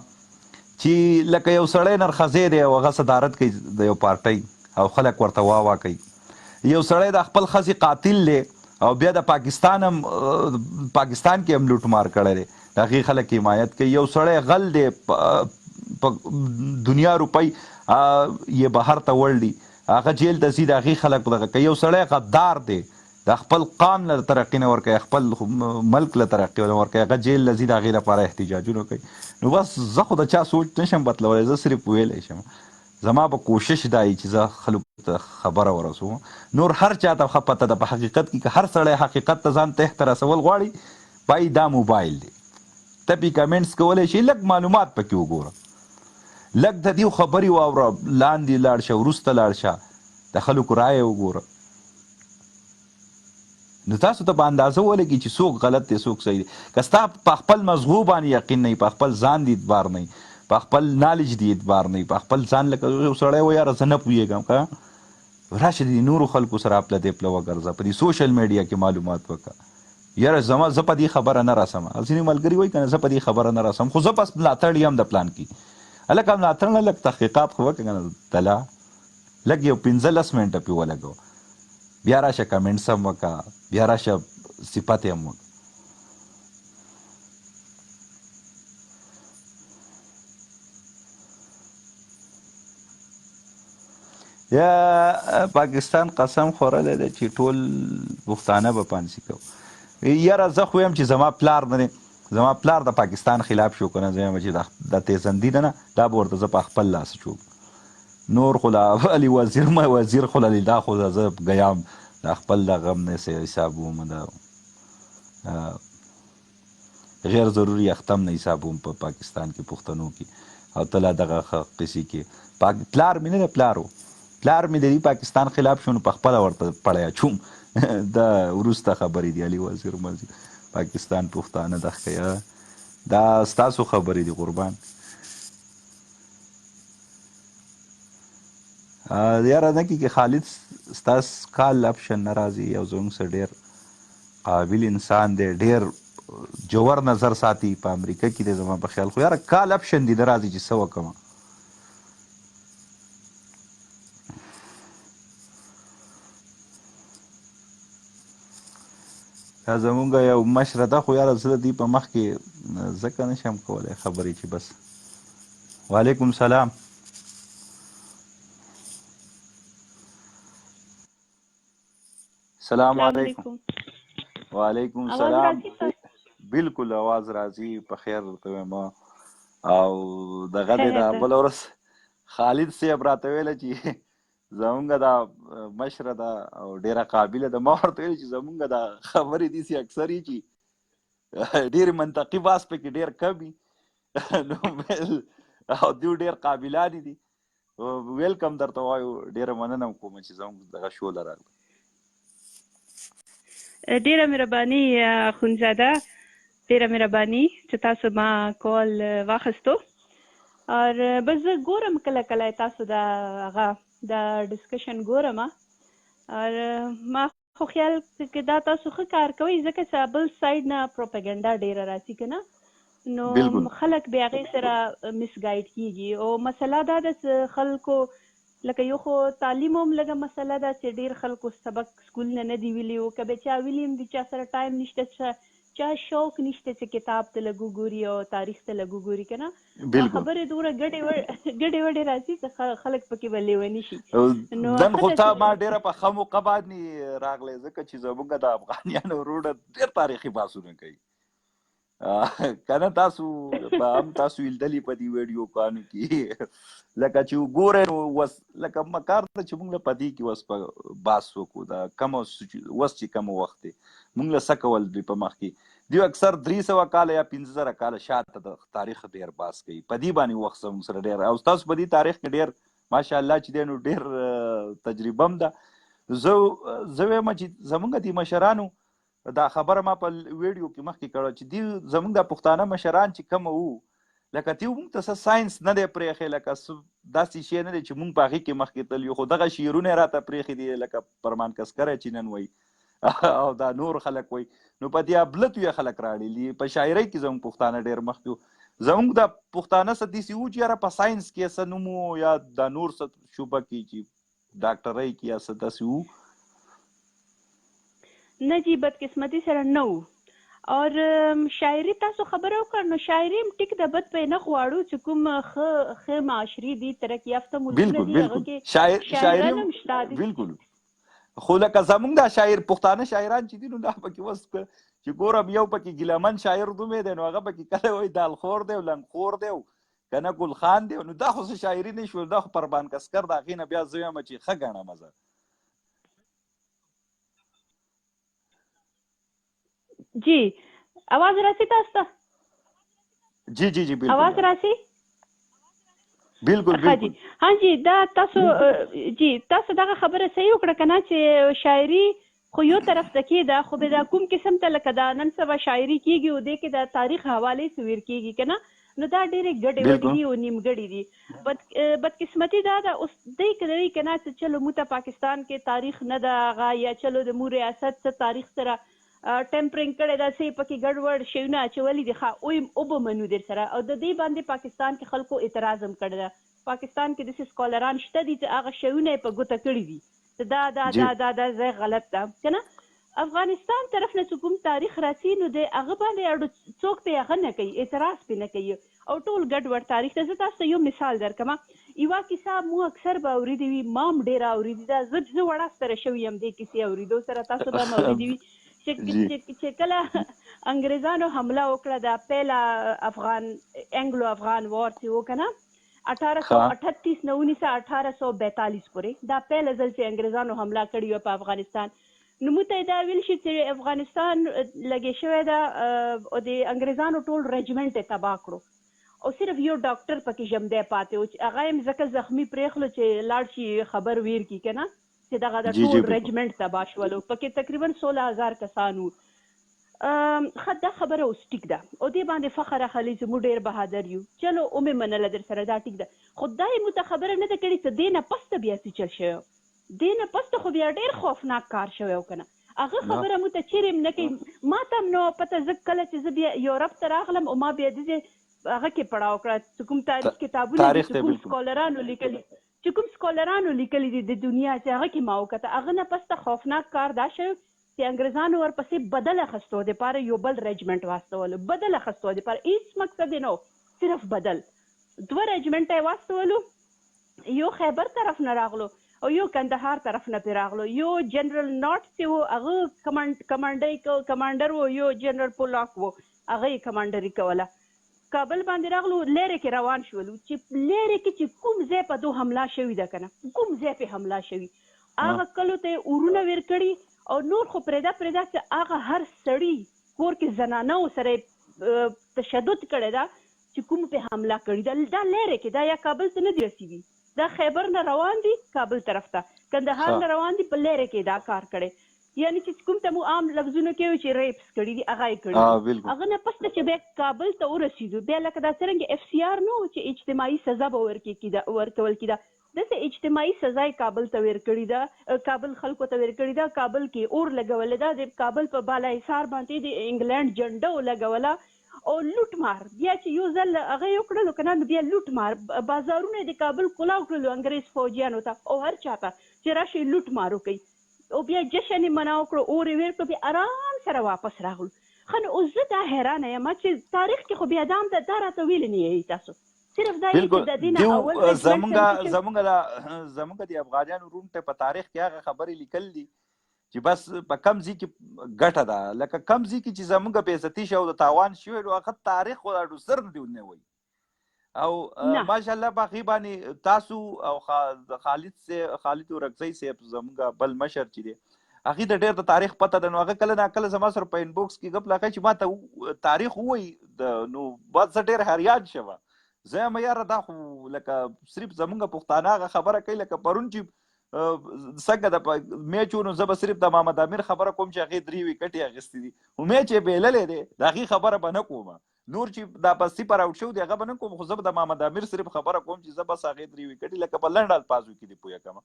چې لکه یو سړی نرخزی دی او هغه صدارت کوي د یو پارټۍ او خلک ورته واوا کوي، یو سړی د خپل ښځې قاتل دی او بیا د پاکستان کې هم لوټ مار کړی دی، د هغې خلک حمایت کوي. یو سړی غل دی، په دنیا روپۍ یې بهر ته وړي، هغه جیل ته ځي، د هغې خلک دغه کوي. یو سړی غدار دی، د خپل قام له ترقي نه ورکوي، خپل ملک له ترقي نه ورکوي، هغه جیل له ځي، د هغې لپاره احتجاجونه کوي. نو بس زه خو د چا سوچ نشم بدلولی، زه صرف ویلی شم، زما به کوشش دا وي چې زه خلکو ته خبره ورسوم. نور هر چا ته ښه پته ده په حقیقت کې، که هر سړی حقیقت ته ځان تحت رسول غواړي، بای دا موبایل دی، ته پې کمنټس کولی شي، لږ معلومات پکې وګوره، لږ د دې خبرې واوره، لاندې لاړ شه، وروسته لاړ شه، د خلکو رایه وګوره، نو تاسو ته په اندازه ولګي چې څوک غلط دی څوک صحیح دی. که ستا په خپل مضغو باندې یقین نه وي، په خپل ځان دی اعتبار نه وي، په خپل نالج دی اعتبار نه وي، په خپل ځان لکه یو سړی و یاره زه نه پوهېږم، که راشه د نورو خلکو سره اپله دیپله وګرځه، په دې سوشل میډیا کې معلومات وکړه، یاره زه په دې خبره نه رسم. ځینې ملګري وایي که نه زه په دې خبره نه رسم، خو زه بس ملاتړ یم د پلان کې، هلکه ملاتړ نه، لږ تحقیقات خو وکړه که نه دله، لږ یو 15 منټه پې ولګوه، بیا راشه کمنټس هم وکړه، بیا راشه صفت هم وکړه. یا پاکستان قسم خوړلی دی چې ټول پښتانه به پانسي کوو. یاره زه خو یم چې زما پلار نه دی، زما پلار د پاکستان خلاف شو که نه، زه یم چې د تیزندي ده نه، دا به ورته زه په خپل لاس چوم. نور خو لا علي وزیر خو لا دا خو زه ګیام د خپل د غم نه حسابوم، د غیر ضروري اختم نه حسابوم په پاکستان کې پښتنو کې، او تله دغه قصې کې پلار مې نه دی، پلار مې د دې پاکستان خلاف شو نو په خپله ورته پړی اچوم. دا وروسته خبرې دي، علي وزیر پاکستان پښتانه دغه کوي، دا ستاسو خبرې دي قربان. یاره نه کې خالد ستاس کال اپشن نه راځي، یو زموږ سره ډېر قابل انسان دی، ډېر جوور نظر ساتي، په امریکا کې دی زما په خیال، خو یاره کال اپشن دی نه راځي چې څه وکړم. دا زمونږ یو مشره ده خو یاره زه د دې په مخ کې ځکه نشم کولی خبرې چې بس. وعلیکم سلام. سلام علیکم. وعلیکم سلام. بالکل आवाज راځي په خیر ته وایم. او دغه دی دا بله ورځ خالد صاحب راته ویله چې زمونږ دا مشره ده او ډېره قابله ده. ما ورته ویل چې زمونږ دا خبرې داسې اکثر یي چې ډېرې منطقي باس پکې ډېر کم وي نو او دوی ډېر قابلانې دي. ویلکم درته وایو. ډېره مننه کوم چې زموږ دغه شو له راغله. ډیره مهرباني اخوندزاده، ډیره مهرباني چې تاسو ما کول واخیستو. اور بس زه ګورم کله کله تاسو دا هغه د ډسکشن ګورم. اور ما خو خیال کې دا تاسو ښه کار کوئ ځکه چې بل سایډ نه پروپاګنډا ډیره راځي که نه، نو خلک بیا هغې سره مس ګایډ کیږي. او مسله دا ده چې خلکو لکه یو خو تعلیم هم لږه مسله ده چې ډېر خلکو سبق سکول نه دي ویلي، او که به چا ویلي هم دي چا سره ټایم نشته، چا شوق نشته چې کتاب ته لږ وګوري او تاریخ ته لږ وګوري که نه. خبرې دومره ګډې وډې راځي چې خلک پکې به لیوني شي. نن خو تا ما ډېره په ښه موقع باندې راغلی ځکه چې زموږ د افغانیانو وروڼه ډېر تاریخي بحثونه کوي که نه. تاسو به هم تاسو لیدلي په دې ویډیو کانو کې لکه چې وګورئ نو وس لکه مکار ده چې موږ له په دې کې وس په بحث وکړو. دا کم وس چې کم وخت دی موږ له څه کول دوی په مخ کې دوی اکثر 300 کاله یا 15,000 کاله شاته د تاریخ ډېر بحث کوي. په دې باندې وخت زموږ سره ډېر او تاسو په دې تاریخ کې ډېر ماشاءالله چې دی نو ډېر تجربه هم ده. زه وایم چې زموږ د مشرانو دا خبره ما په ویډیو کې مخکې کړه چې دوی زموږ د پښتانه مشران چې کوم وو لکه دوی موږ ته څه ساینس نه دی پرېښی، لکه داسې شی نه دی چې موږ په هغې کې مخکې تللي یو، خو دغه شعرونه یې راته پرېښي دي لکه فرمان کسکری چې نن وایي او دا نور خلک وایي. نو په دې ابلتو یې خلک راړلي. په شاعرۍ کې زموږ پښتانه ډېر مخکې وو. زموږ د پښتانه څه داسې وو چې یاره په ساینس کې څه نوم وو یا دا نور څه شوبه کې چې ډاکټرۍ کې یا څه داسې وو. نه جی بدقسمتي سره نه وو. اور شاعري تاسو خبره وکړه نو شاعري هم ټیک ده، بد په نه غواړو چې کوم ښه معاشري دي ترقي یافته ملکونه دي هغه کې شاعران هم شته دي. بالکل. خو لکه زموږ دا شاعر پښتانه شاعران چې دي نو دا پکې اوس چې ګورم یو پکې ګیلمن شاعر دومې دی نو هغه پکې کله وایي دالخور دی او لنګخور دی که نه ګل خان دی. نو دا خو څه شاعري نه شول، دا خو پربان کسکر د هغې نه بیا زه وایم چې ښه ګڼم زه. جی आवाज راځي تاسو ته؟ جی جی جی بالکل आवाज راځي. بالکل بالکل. ها جی دا تاسو جی تاسو دغه خبره صحیح وکړه کنه چې شاعري خو یو طرف ته کېده، خو به دا کوم قسم ته لکه دا نن سبا شاعري کېږي او دې کې د تاریخ حوالې سویر کېږي که نه، نو دا ډېرې ګډې وډې دي او نیمګړې دي. بدقسمتي دا ده اوس دی کوي که نه چې چلو موږ ته پاکستان کې تاریخ نه ده هغه یا چلو د مو ریاست څه تاریخ سره ټمپرینګ کړی دا څه پکې ګډوډ شیونه اچولي دي ښه او به منو در سره. او د دې باندې پاکستان کې خلکو اعتراض هم کړی ده. پاکستان کې داسې سکالران شته دي چې هغه شیونه یې په ګوته کړي دي دا دا دا دا دا ځای غلط ده که نه. افغانستان طرف نه چې کوم تاریخ راځي نو د هغه باندې څوک پې هغه نه کوي، اعتراض پې نه کوي او ټول ګډوډ تاریخ ته. زه تاسو ته یو مثال درکړم. یوه کیسه مو اکثر به اورېدې وي، ما هم ډېره اورېدې ده. زه وړه ستره شوې یم دې کیسې اورېدو سره، تاسو به هم اورېدې وي چې کله انګریزانو حمله وکړه د پیله افغان انګلو افغان وار چې و که نه 1838 نه 1842 پورې دا پیله ځل چې انګریزانو حمله کړې وه په افغانستان. نو موږ ته دا ویل شي چې افغانستان لګې شوی ده او د انګریزانو ټول رجمنټ یې تباه کړو او صرف یو ډاکټر پکې ژوندی پاتې و چې هغه یې ځکه زخمي پرېښلو چې لاړ شي خبر ویر کړي که نه چې دغه د ټول رجمنټ تباه شولو، پکې تقریبا 16,000 کسان وو. دا خبره اوس ټیک ده او دې باندې فخر اخلي چې موږ ډېر بهادر یو، چلو ومې منله در سره دا ټیک ده. خو دا یې موږ ته خبره نه ده کړې چې دې نه پسته بیا څه چل شوی، دې نه پسته خو بیا ډېر خوفناک کار شوی و که نه. هغه خبره موږ ته چیرې هم نه کوي. ما ته هم نه پته، زه کله چې زه بیا یورپ ته راغلم او ما بیا دې هغه کې پړاو کړه چې کوم تاریخ کتابونه دي چې کوم سکالرانو لیکلي چې کوم سکالرانو لیکلي دي د دنیا چې هغه کې ما وکته، هغه نه پسته خوفناک کار دا شوی چې انګریزانو ورپسې بدل اخیستو دپاره یو بل رجمنټ واستولو، بدل اخیستو دپاره هیڅ مقصد یې نه و، صرف بدل. 2 رجمنټه یې واستولو، یو خیبر طرف نه راغلو او یو کندهار طرف نه پرې راغلو. یو جنرال ناټ چې و هغه کمانډر و، یو جنرال پولاک و هغه یې کمانډري کوله. کابل باندې راغلو، لرې کې روان شولو چې لرې کې چې کوم ځای په دو حمله شوي ده که نه، کوم ځای پې حمله شوي هغه کلو ته یې اورونه ویر کړي او نور خو پرېږده چې هغه هر سړي کور کې زنانو سره تشدد کړی ده چې کوم پې حمله کړي ده. دا لرې کې دا یا کابل ته نه دي رسېدي، دا خیبر نه روان دي کابل طرف ته، کندهار نه روان دي، په لرې کې دا کار کړی. یعنی چې کوم ته مو عام لفظونه کې وي چې ریپس کړي دي هغه یې کړي دي. هغه نه پس چې بیا کابل ته ورسېدو، بیا لکه دا څرنګه اف سی آر نه و چې اجتماعي سزا به ورکول کېده، داسې اجتماعي سزا یې کابل ته ور کړې ده، کابل خلکو ته ور کړې ده. کابل کې اور لګولې ده، د کابل په بالا حصار باندې د انګلند جنډه ولګوله او لوټ مار. بیا چې یو ځل هغه یې وکړلو که نه، بیا لوټ مار بازارونه یې د کابل کلاو کړلو انګریز فوجیانو ته او هر چا ته چې راشئ لوټ مار وکئ. او بیا جشن یې منا وکړو، اور یې ویر کړو، بیا ارام سره واپس راغلو. ښه نو اوس زه دا حیرانه یم چې تاریخ کې خو بیا دا هم دا راته ویلي نه یی تاسو، صرف دا یې چې د دې نه اول زمونږ د افغانانو روم ته په تاریخ کې هغه خبرې لیکل دي چې بس په کم ځای کې ګټه ده، لکه کم ځای کې چې زمونږ بېعزتي شوه او د تاوان شوی نو هغه تاریخ خو ډېر زر نه دی ونیوی. او ماشاءالله په هغې باندې تاسو او خالد ورکزی صاحب زمونږ بل مشر چې دی هغې ته ډېر د تاریخ پته ده. نو هغه کله ناکله زما سره په انبوکس کې ګپ لګوي چې ما ته تاریخ ووایي، نو بس زه ډېر حیران شوه. زه یم یاره دا خو لکه صرف زمونږ پښتانه هغه خبره کوي لکه پرون چې څنګه د میچ و نو زه به صرف د محمد امیر خبره کوم چې هغې 3 ویکټې اخیستې دي، خو میچ یې بېللی دی، د هغې خبره به نه کوم. نور چې دا په صفر آوټ شو دی هغه به نه کوم، خو زه به د محمد امیر صرف خبره کوم چې زه بس هغې 3 ویکټې لکه په لنډ الفاظو کې دي پوه کړم.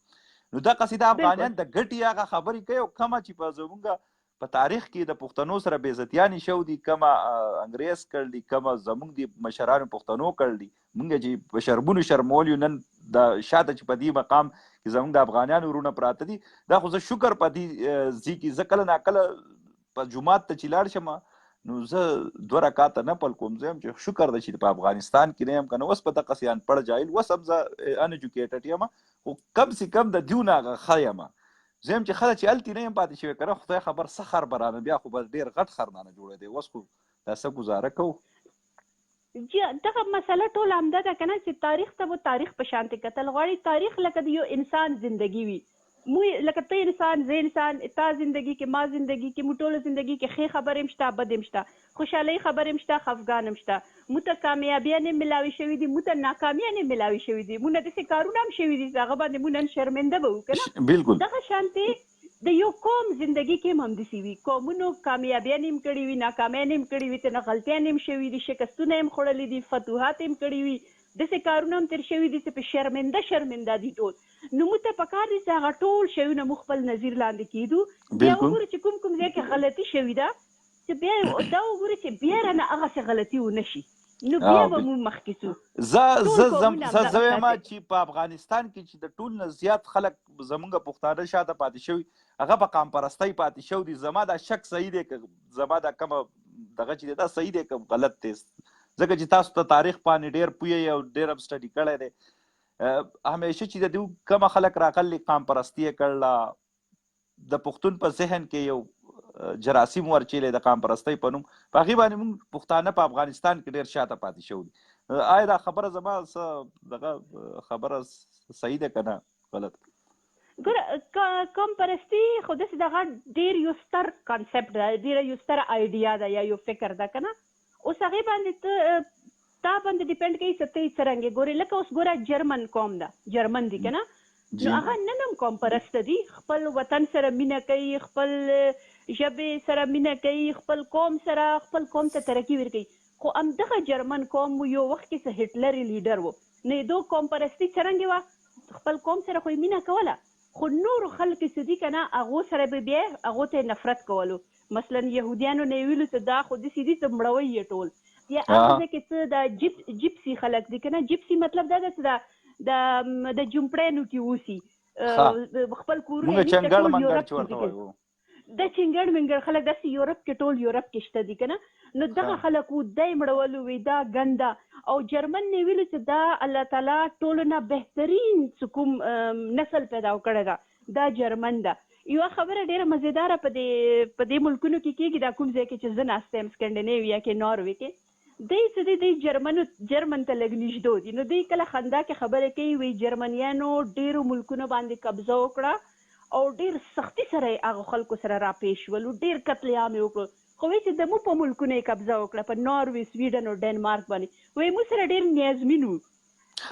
نو دغسې د افغانیان د ګټې هغه خبرې کوي او کومه چې په زمونږ په تاریخ کې د پښتنو سره بېعزتیانې شو دي، کومه انګریز کړل دي، کومه زمونږ د مشرانو پښتنو کړل دي، مونږ چې په شرمونو شرمول یو، نن د شاته چې په دې مقام کې زمونږ د افغانیانو ورونه پراته دي. دا خو زه شکر په دې ځای کې زه کله ناکله په جومات ته چې لاړ شم نو زه 2 رکعاته نفل کوم. زه یم چې شکر ده چې په افغانستان کې نه یم که نه اوس په دغسې انپړ جاهل اوس هم زه انجوکیټډ یم، خو کم سې کم د دیو نه هغه ښه یم. زه یم چې ښه ده چې هلتې نه یم پاتې شوی که نه خدای خبر څه خر به رانه بیا خو به ډېر غټ خر رانه جوړی دی. اوس خو دا څه ګزاره کوو. دغه مسله ټول همدا ده که نه چې تاریخ ته به تاریخ په شانتې کتل غواړي. تاریخ لکه د یو انسان زندگی وي، مو لکه ته انسان زه انسان، تا زندگی کې ما زندگی کې، مو ټوله زندگی کې ښې خبرې هم شته، بد هم شته، خوشحالۍ خبرې هم شته، خفګان هم شته، مو ته کامیابیانې ملاوي شوي دي، مو ته ناکامیانې ملاوي شوي دي، مو نه داسې کارونه هم شوي دي چې هغه باندې مو نن شرمنده به وو که نه. بلکل دغه شانتې د یو قوم زندگی کې هم همداسې وي، قومونو کامیابیانې هم کړي وي، ناکامیانې هم کړي وي، ته نه غلطیانې هم شوي دي، شکستونه هم خوړلي دي، فتوحات هم کړي وي، داسې کارونه هم تېر شوي دي چې په شرمنده دي ټول. نو موږ ته پکار دي چې هغه ټول شیونه موږ خپل نظیر لاندې کېږدو، بیا وګورو چې کوم ځای کې غلطي شوې ده چې بیا دا وګورو چې بیا رانه هغسې غلطي ونه شي، نو بیا به موږ مخکې ځو. زه وایم چې په افغانستان کې چې د ټول نه زیات خلک زمونږ پښتانه شاته پاتې شوي هغه په قام پرستۍ پاتې شوي دي. زما دا شک صحیح دی که زما دا کومه دغه چې دی دا صحیح دی که غلط دی، ځکه چې تاسو ته تاریخ باندې ډېر پوهیئ او ډېر هم سټډي کړی دی. همیشه چې د دوی کومه خلک راغلي قام پرستي یې کړله، د پښتون په ذهن کې یو جراثیم ورچېلی د قام پرستۍ په نوم، په هغې باندې موږ پښتانه په افغانستان کې ډېر شاته پاتې شوي دي. آیا دا خبره زما څه دغه خبره صحیح ده که نه غلط؟ ګوره قوم پرستي خو داسې دغه ډېر یو ستر کانسپټ ده، ډېره یو ستره آیډیا ده یا یو فکر ده که نه. اوس هغې باندې ته تا باندې ډیپینډ کوي چې ته یې څرنګې ګورې. لکه اوس ګوره جرمن قوم ده، جرمن دي که نه، نو هغه نن هم قوم پرسته دي، خپل وطن سره مینه کوي، خپل ژبې سره مینه کوي، خپل قوم سره خپل قوم ته ترقي ورکوي. خو همدغه جرمن قوم یو وخت کې څه هټلر لیډر و، نو دو قوم پرستي څرنګې وه، خپل قوم سره خو یې مینه کوله، خو نورو خلک چې دي که نه هغو سره به بیا هغو ته نفرت کولو. مثلا یهودیانو نه یې ویلو چې دا خو داسې دي چې مړوئ یې ټول، یا هغه ځای کې څه د جپسي خلک دي که نه. جپسي مطلب دا ده چې د جمپړیانو کې اوسي، خپل کورونه د چنګړ منګړ خلک داسې یورپ کې ټول یورپ کې شته دي که نه نو دغه خلک وو دی مړولو وي دا ګنده او جرمن نه ویلو چې دا الله تعالی ټولو نه بهترین چې کوم نسل پیدا کړی ده دا جرمن ده. یوه خبره ډېره مزیداره په دې ملکونو کې کېږي دا کوم ځای کې چې زه ناسته یم سکینډینیویا کې ناروې کې دی چې دی جرمن ته لږ نږدې دي نو دوی کله خندا کې خبرې کوي وایي جرمنیانو ډېرو ملکونو باندې قبضه وکړه او ډېر سختي سره یې هغو خلکو سره راپېښ شول ډېر قتل عام یې وکړو خو وایي چې د مو په ملکونو یې قبضه وکړه په ناروې سویډن او ډنمارک باندې وایي موږ سره ډېر نیازمین وو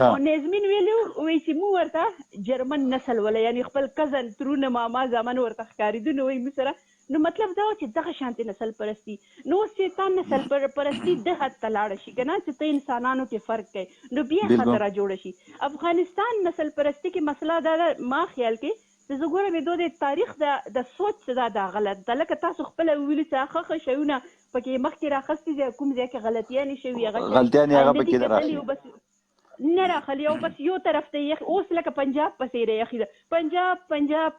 او نیازمین ویلي وایي چې موږ ورته جرمن نسل وله یعنې خپل کزن ترونه ماما زامن ورته ښکارېدو نو وایي موږ سره نو مطلب دا و چې دغه شانتې نسل پرستي نو اوس چې تا نسل پرستي د حد ته لاړه شي که نه چې ته انسانانو کې فرق کوي نو بیا خطره جوړه شي. افغانستان نسل پرستي کې مسله دا ده ما خیال کې چې زه ګورم د تاریخ د سوچ دا غلط ده لکه تاسو خپله وویلي چې ښه شیونه پکې مخکې راخستي دي کوم ځای کې غلطیانې شوي غلطیانې هغه پکې نه راخلي نه راخلي او بس یو طرف ته یخ اوس لکه پنجاب پسې یخي ده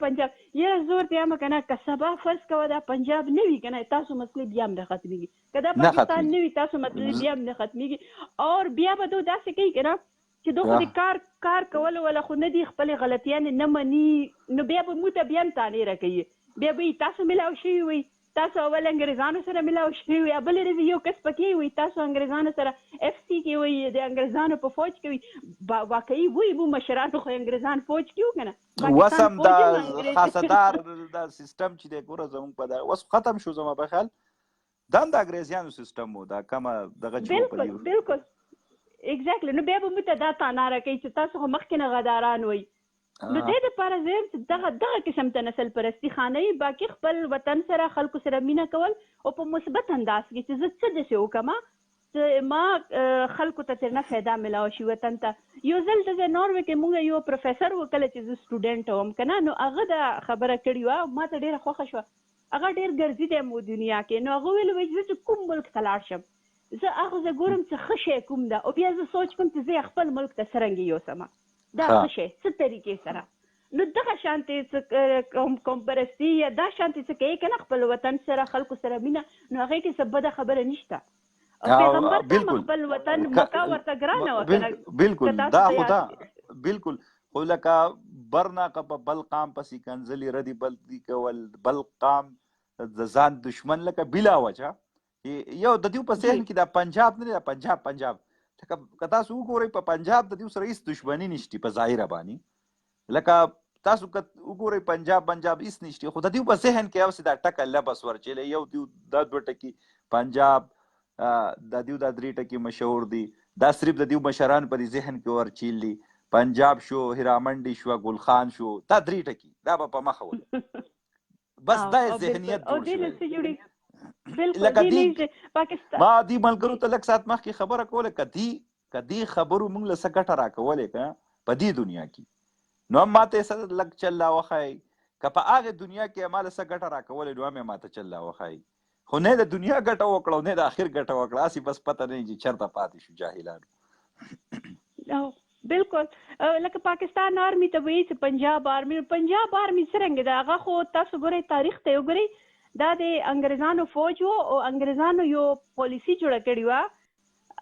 پنجاب یاره زور ته یم که نه که سبا فرض کوه دا پنجاب نه وي که نه تاسو مسلې بیا هم نه ختمېږي که دا پاکستان نه وي تاسو مسلې بیا هم نه ختمېږي او بیا به دو داسې کوي که نه چې دغه د کار کولو ولا خو نه دي خپلې غلطیانې نه مني نو بیا به موږ ته بیا هم تانې راکوي بیا به تاسو ملاو شوي وي تاسو اول انګریزانو سره ملاو شوي وي بلې ورځې یو کس پکې وي تاسو انګریزانو سره اف سی کې وي د انګریزانو په فوج کې وي واقعي وي مو مشرانو خو انګریزان فوج کې وو که نه وسم دا خاصدار دا سیستم چې دی ګوره زموږ په دا اوس ختم شو زما په خیال دا هم د انګریزیانو سیستم و دا کومه دغه بالکل اګزیکټلی نو بیا به موږ ته دا تانا راکوي چې تاسو خو مخکې نه غداران وئ نو دې دپاره زه یم چې دغه قسم ته نسل پرستي خانوي باقي خپل وطن سره خلکو سره مینه کول او په مثبت انداز کې چې زه څه داسې وکړم چې ما خلکو ته ترې نه فایده میلاوه شي وطن ته یو ځل د ناروې کې موږ یو پروفیسر و کله چې زه سټوډنټ وم که نه نو هغه دا خبره کړې وه ما ته ډېره خوښه شوه هغه ډېر ګرځي دی مو دنیا کې نو هغه ویلي وایي چې زه چې کوم ملک ته لاړ شم زه هغه زه ګورم چې ښه شی کوم ده او بیا زه سوچ کوم چې زه خپل ملک ته څرنګه یوسم دا ښه شی څه طریقې سره نو دغه شانتې کوم پرستي یا دا شانتې څه کوي که نه خپل وطن سره خلکو سره مینه نو هغې کې څه بده خبره نشته او پیغمبر ته خپل وطن مکه ورته ګرانه وه بالکل دا خو دا بالکل خو لکه برناقه په بل قام پسې کنځلې ردي بلدي کول بل قام د ځان دشمن لکه بلا وجه یو د دې په ذهن کې دا پنجاب نه دی پنجاب که تاسو وګورئ په پنجاب د دې سره هېڅ دشمني نشته په ظاهره باندې لکه تاسو که وګورئ پنجاب هېڅ نشته خو د دې په ذهن کې اوس دا ټکه لبس ورچلی یو دا دوه ټکي پنجاب دا دیو دا درې ټکي مشهور دي دا صرف د دیو مشران په ذهن کې ورچیل دي پنجاب شو هیرامنډي شو ګل خان شو دا درې ټکي دا به په مخه ول بس دا ذهنیت جوړ شوی لکه ما دې ملګرو ته لږ ساعت مخکې خبره کوله که دې خبرو موږ له څه ګټه راکولې که په دې دنیا کې نو هم ماته یې څه لږ چل راوښایي که په هغې دنیا کې ما له څه ګټه راکولې نو هم یې ماته چل راوښایي خو نه د دنیا ګټه وکړه او نه د اخر ګټه وکړه هسې بس پته نه چې چېرته پاتې شو جاهلانو بالکل لکه پاکستان آرمي ته وایي چې پنجاب آرمي څرنګه ده هغه خو تاسو ګورئ تاریخ ته وګورئ دا د انګریزانو فوج و او انګریزانو یو پالیسي جوړه کړې وه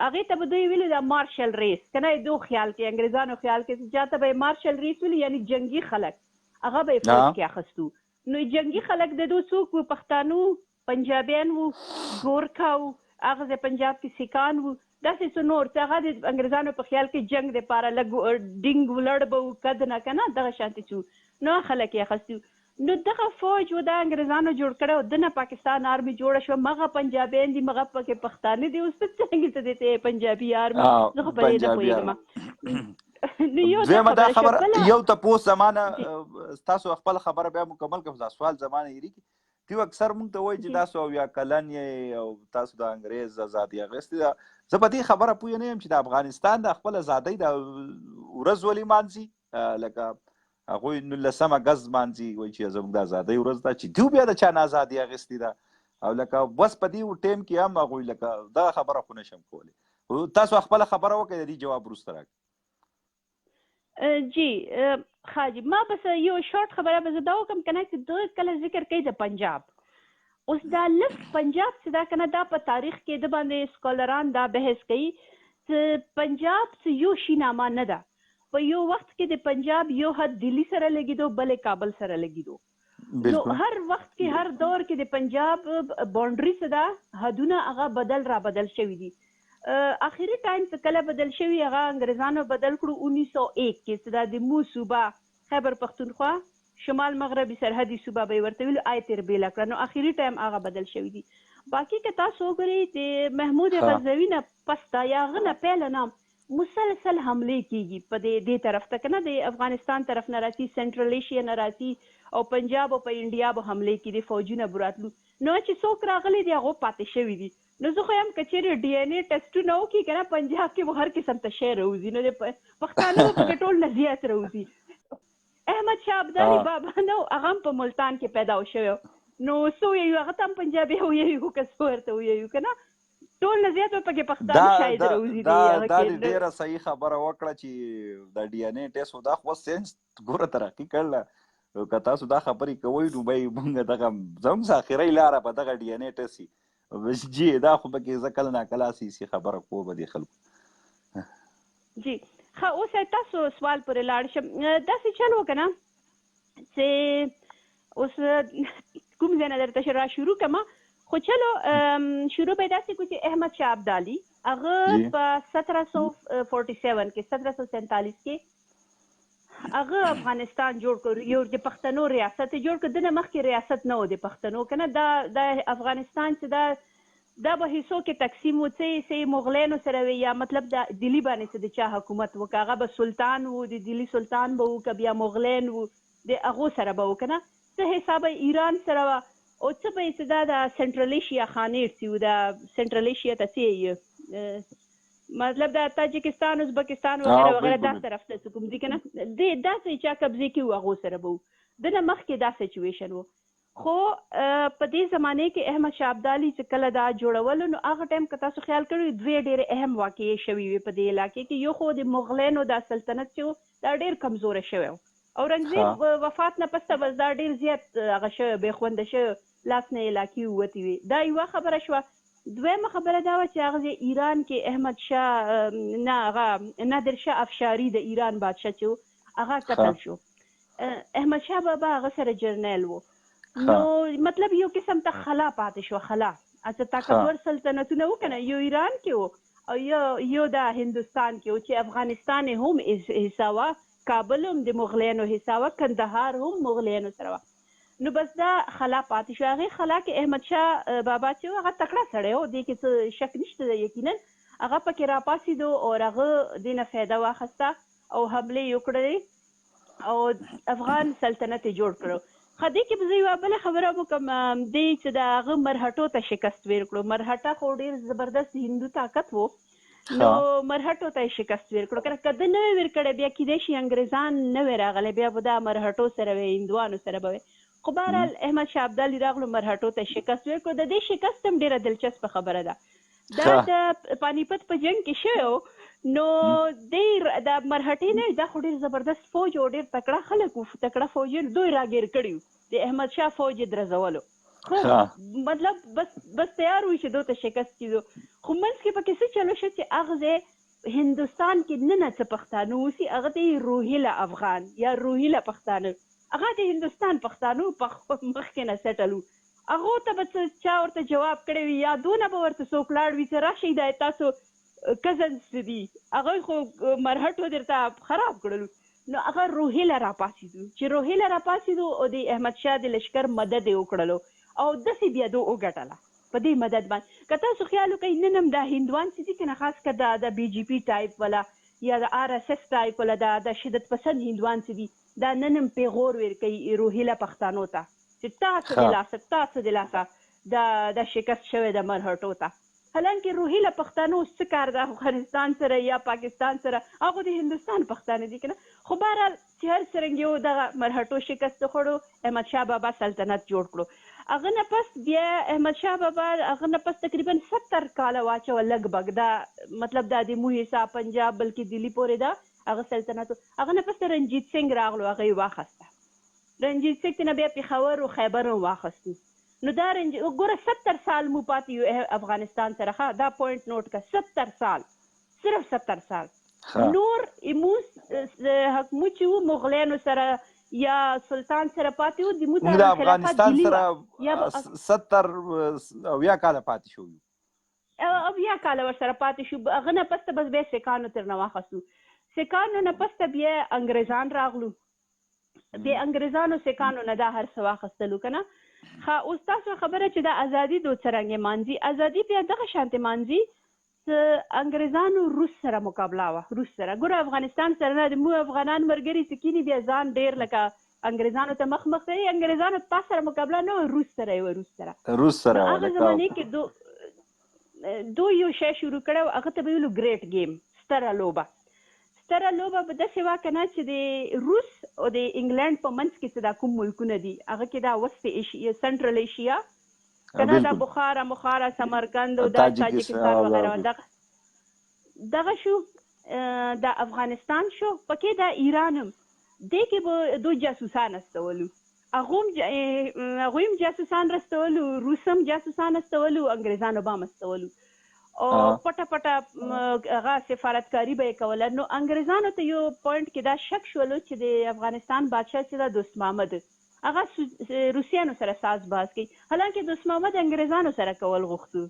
هغې ته به دوی ویلي دا مارشل ریس که نه دو خیال کې انګریزانو خیال کې چا ته به یې مارشل ریس ویلي یعنی جنګي خلک هغه به یې فوج کې اخیستو نو جنګي خلک د دو څوک وو پښتانه پنجابیان وو ګورکا وو هغه ځای پنجاب کې سیکان وو داسې څه نور چې هغه د انګریزانو په خیال کې جنګ دپاره لږ ډینګ ولړ به وو قد نه که نه دغه شانتې څو نو خلک یې اخیستي نو دغه فوج و دا انګریزانو جوړ کړی او دنه پاکستان آرمي جوړه شوه مغه پنجابیان دي مغه پکې پښتانه دي اوس ته څنګه ته دې پنجابي آرمي زه خو په دې نه پوهېږم دویمه دا خبره یو تپوس زمانه ستاسو خپل خبره بیا مکمل کړم دا سوال زمانه یېري تیو اکثر مونږ ته وایي چې تاسو اویا کلن یې او تاسو د انګریز ازادي اخیستې ده زه په دې خبره پوه نه یم چې د افغانستان د خپل ازادۍ د ورځ ولې مانځي لکه هغوی 19 اګست مانځي وایي چې زموږ د ازادۍ ورځ ده چې دوی بیا د چا نه ازادي اخیستې ده او لکه بس په دې ټایم کې هم هغوی لکه دغه خبره خو نشم کولی تاسو خپله خبره وکړئ د دې جواب وروسته راکړئ جی خاجي ما بس یو شارټ خبره به زه دا وکم کنه چې د کله ذکر کوي د پنجاب اوس دا لفظ پنجاب چې دا کنه دا په تاریخ کې د باندې سکولران دا بحث کوي چې پنجاب څه یو شي نامه نه ده په یو وخت کې د پنجاب یو حد دلی سره لګیدو بلې کابل سره لګیدو نو هر وخت کې هر دور کې د پنجاب باونډري څه ده حدونه هغه بدل شوي دي اخیری ټایم څه کله بدل شوي هغه انګریزانو بدل کړو 1901 کې چې دا د مو صوبه خیبر پختونخوا شمال مغربي سرحدي صوبه به ورته ویل آی تر بیل کړ نو اخیری ټایم هغه بدل شوی دي باقي که تاسو وګورئ د محمود غزنوي نه پس دا یا غنه پیل نه مسلسل حمله کیږي په دې طرف ته کنه د افغانستان طرف نه راځي سنټرل ایشیا نه راځي او پنجاب او په انډیا به حمله کوي د فوجونه براتلو نو چې څوک راغلي دی هغه پاتې شوی دي نو زه خو یم کچېرې ډي ان اے ټیسټونه وکړي که نه پنجاب کې به هر قسم ته شی راوځي نو د پښتانه به پکې ټول نه زیات راوځي احمد شاه ابدالي بابا نو هغه هم په ملتان کې پیدا شوی نو څو یې هغه ته هم پنجابي ویلي که څه ورته ویلي که نه ټول نه زیات به پکې پښتانه شاید راوځي دا ډېره صحیح خبره وکړه چې د ډي ان اے ټیسټ دا خو ساینس ګوره ترقي کړله که تاسو دا خبرې کوئ نو به یې مونږ دغه زموږ اخرۍ لاره په دغه ډي ان اے ټیسټ جی دا خو پکې زه کله ناکله سیاسي خبره کوم به دې خلکو جی ښه اوس تاسو سوال پورې لاړ شم داسې چل وکړه چې اوس کوم ځای نه درته را شروع کړم خو چلو شروع به داسې کړو چې احمد شاه ابدالي هغه په 1747 کې 1747 کې هغه افغانستان جوړ کړ یو د پښتنو ریاست جوړ کړ دنه مخکې ریاست نه و د پښتنو کنه د افغانستان چې دا به حصو کې تقسیم و چې مغلانو سره وي یا مطلب د دلی باندې چې د چا حکومت وکاغه به سلطان وو د دلی سلطان به وو بیا مغلان وو د هغه سره به وکنه څه حساب ایران سره او څه به چې د سنټرل ایشیا خانیر سی د سنټرل ایشیا ته سی مطلب د تاجکستان ازبکستان وغیرہ وغیرہ دا طرف ته کوم دي کنه د داسې چا قبضه کې هغه سره به د نه مخ کې دا سچويشن وو خو په دې زمانه کې احمد شاه ابدالي چې کله دا جوړول نو هغه ټایم که تاسو خیال کړئ دوی ډېر اهم واقعې شوي وي په دې علاقې کې یو خو د مغلانو د سلطنت چې دا ډېر کمزوره شوی اورنګزیب وفات نه پسته بس دا ډېر زیات هغه شوی بې خونده شوی لاس نه علاقې ووتې وي دا یوه خبره شوه دویمه خبره دا وه چې هغه ایران کې احمد شاه نه هغه نادر شاه افشاري د ایران بادشاه چې هغه قتل شو احمد شاه بابا هغه سره جرنیل و نو مطلب یو قسم ته خلا پاتې شو خلا اته طاقتور سلطنتونه وکنه یو ایران کې و او یو د هندوستان کې و چې افغانستان هم حصہ وا کابل هم د مغلانو حصہ وا کندهار هم مغلانو سره نو بس دا خلا پاتې شو هغه خلا کې احمد شاه بابا چې هغه تکړه سړی و د کې شک نشته یقینا هغه پکې را پاسېدو او هغه دینه فایده واخسته او حمله وکړه او افغان سلطنت جوړ کړو خدای کې به یو بل خبره وکم د چې دا هغه مرهټو ته شکست ورکړو مرهټه خو ډیر زبردست هندو طاقت وو نو مرهټو ته شکست ورکړو کنه کده نه ورکړه بیا کې د شي انګريزان نه ورغله بیا به دا مرهټو سره وي هندوانو سره به خو بهرحال احمد شاه ابدالي راغلو مرهټو ته شکست ورکړو د دې شکست هم ډیره دلچسپ خبره ده دا د پانیپت په جنگ کې شو نو ډیر د مرهټي نه دا خو ډیر زبردست فوج او ډیر تکړه خلک وو تکړه فوج دوی راګیر کړیو د احمد شاه فوج درځولو خو مطلب بس تیار وي چې دوی ته شکست کیدو خو منځ کې پکې څه چلو شو چې هغه هندوستان کې نه څه پښتانه اوسي هغه ته روهیله افغان یا روهیله پښتانه هغه د هندوستان پښتانو په مخ کې نه سټلو هغه ته به چا ورته جواب کړی وي یا دونه به ورته څوک لاړ وي چې راشئ دا تاسو کزنس دي هغه خو مرهټو درته خراب کړلو نو هغه روهیله راپاسېدو چې روهیله راپاسېدو او د احمد شاه د لشکر مدد یې وکړلو او داسې بیا دو وګټله په دې مدد باندې که تاسو خیال وکړئ نن هم دا هندوان چې دي که نه خاص که د بي جي پي ټایپ والا یا د آر اس اس ټایپ والا د شدت پسند هندوان چې دي دا نن هم پیغور ورکوي روهیله پښتانو ته چې تاسو د لاسه د شکست شوی د مرهټو ته حالانکه روهیله پښتانو څه کار د افغانستان سره یا پاکستان سره هغه د هندوستان پښتانه دي کنه خو بهرحال چې هر څرنګه یو د مرهټو شکست خوړو احمد شاه بابا سلطنت جوړ کړو هغه نه پس بیا احمد شاه بابا هغه نه پس تقریبا 70 کاله واچو لګ بګ دا مطلب د مو حصہ پنجاب بلکې دلی پورې دا هغه سلطنت هغه نه پس رنجیت سنگ راغلو هغه یې واخسته رنجیت سنگ نه بیا پېښور او خیبر هم واخستو نو دا ګوره 70 سال مو پاتې یو افغانستان سره دا پوینټ نوٹ کا 70 سال صرف 70 سال نور ایموس حکومت چې وو مغلیانو سره یا سلطان سره پاتې وو د موږ د افغانستان سره 70 اویا کاله پاتې شو اویا کاله ورسره پاتې شو هغه نه پسته بس بیا سیکانو ترنه واخستو سیکانو نه پسته بیا انګریزان راغلو بیا انګریزانو سیکانو نه دا هر څه واخستلو که نه ښه اوس تاسو خبره چې دا ازادي دو څرنګې مانځي ازادي بیا دغه شانتې مانځي انګریزانو روس سره مقابله وه روس سره ګوره افغانستان سره نه مو افغانان ملګري چې کینی بیا ځان ډېر لکه انګریزانو ته مخ کوي انګریزانو تا سره مقابله نه وه روس سره یې روس سره هغه زمانې کې دو یو شی شروع کړی و هغه ته به ویلو ګریټ گیم ستره لوبه به داسې وه که نه چې د روس او د انګلند په منځ کې چې دا کوم ملکونه دي هغه کې دا وسط ایشیا سنټرل ایشیا کنه دا بخارا سمرقند او دا تاجکستان وغیره دغه شو دا افغانستان شو پکې دا ایران هم دې کې به دو جاسوسان استولو هغوی هم جاسوسان رستولو روس هم جاسوسان استولو انګریزانو به هم استولو او پټه هغه سفارتکاري به یې کوله نو انګریزانو ته یو پوینټ کې دا شک شولو چې د افغانستان بادشاه چې دا دوست محمد هغه روسیانو سره ساز باز کوي حالانکه دوست محمد انګریزانو سره کول غوښتو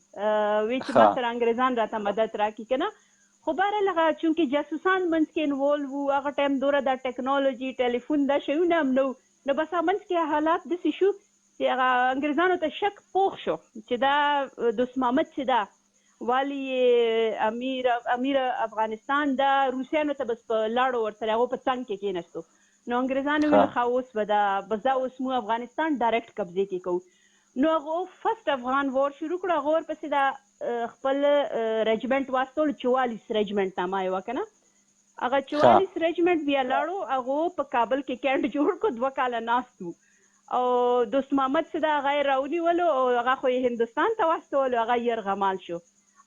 وی چې ما سره انګریزان راته مدد راکړي که نه خو بهرحال هغه چونکې جاسوسان منځ کې انوالو وو هغه ټایم دوره دا ټیکنالوجي ټلیفون دا شیونه هم نه نو بس هغه منځ کې حالات داسې شو چې هغه انګریزانو ته شک پوخ شو چې دا دوست محمد چې دا والی امیر افغانستان دا روسیانو ته بس په لاړو ورسره هغو په څنګ کې کېناستو نو انګریزانو ویل ښه اوس به دا اوس مو افغانستان ډایرکټ قبضې کې کوو نو هغه فرست افغان وار شروع کړو هغه ورپسې دا خپل رجمنټ واستول 44 رجمنټ نامه یې وه که نه هغه 44 رجمنټ بیا لاړو هغو په کابل کې کیمپ جوړ کړو 2 کاله ناست وو او دوست محمد چې دا هغه یې راونیولو او هغه خو یې هندوستان ته واستولو هغه یرغمال شو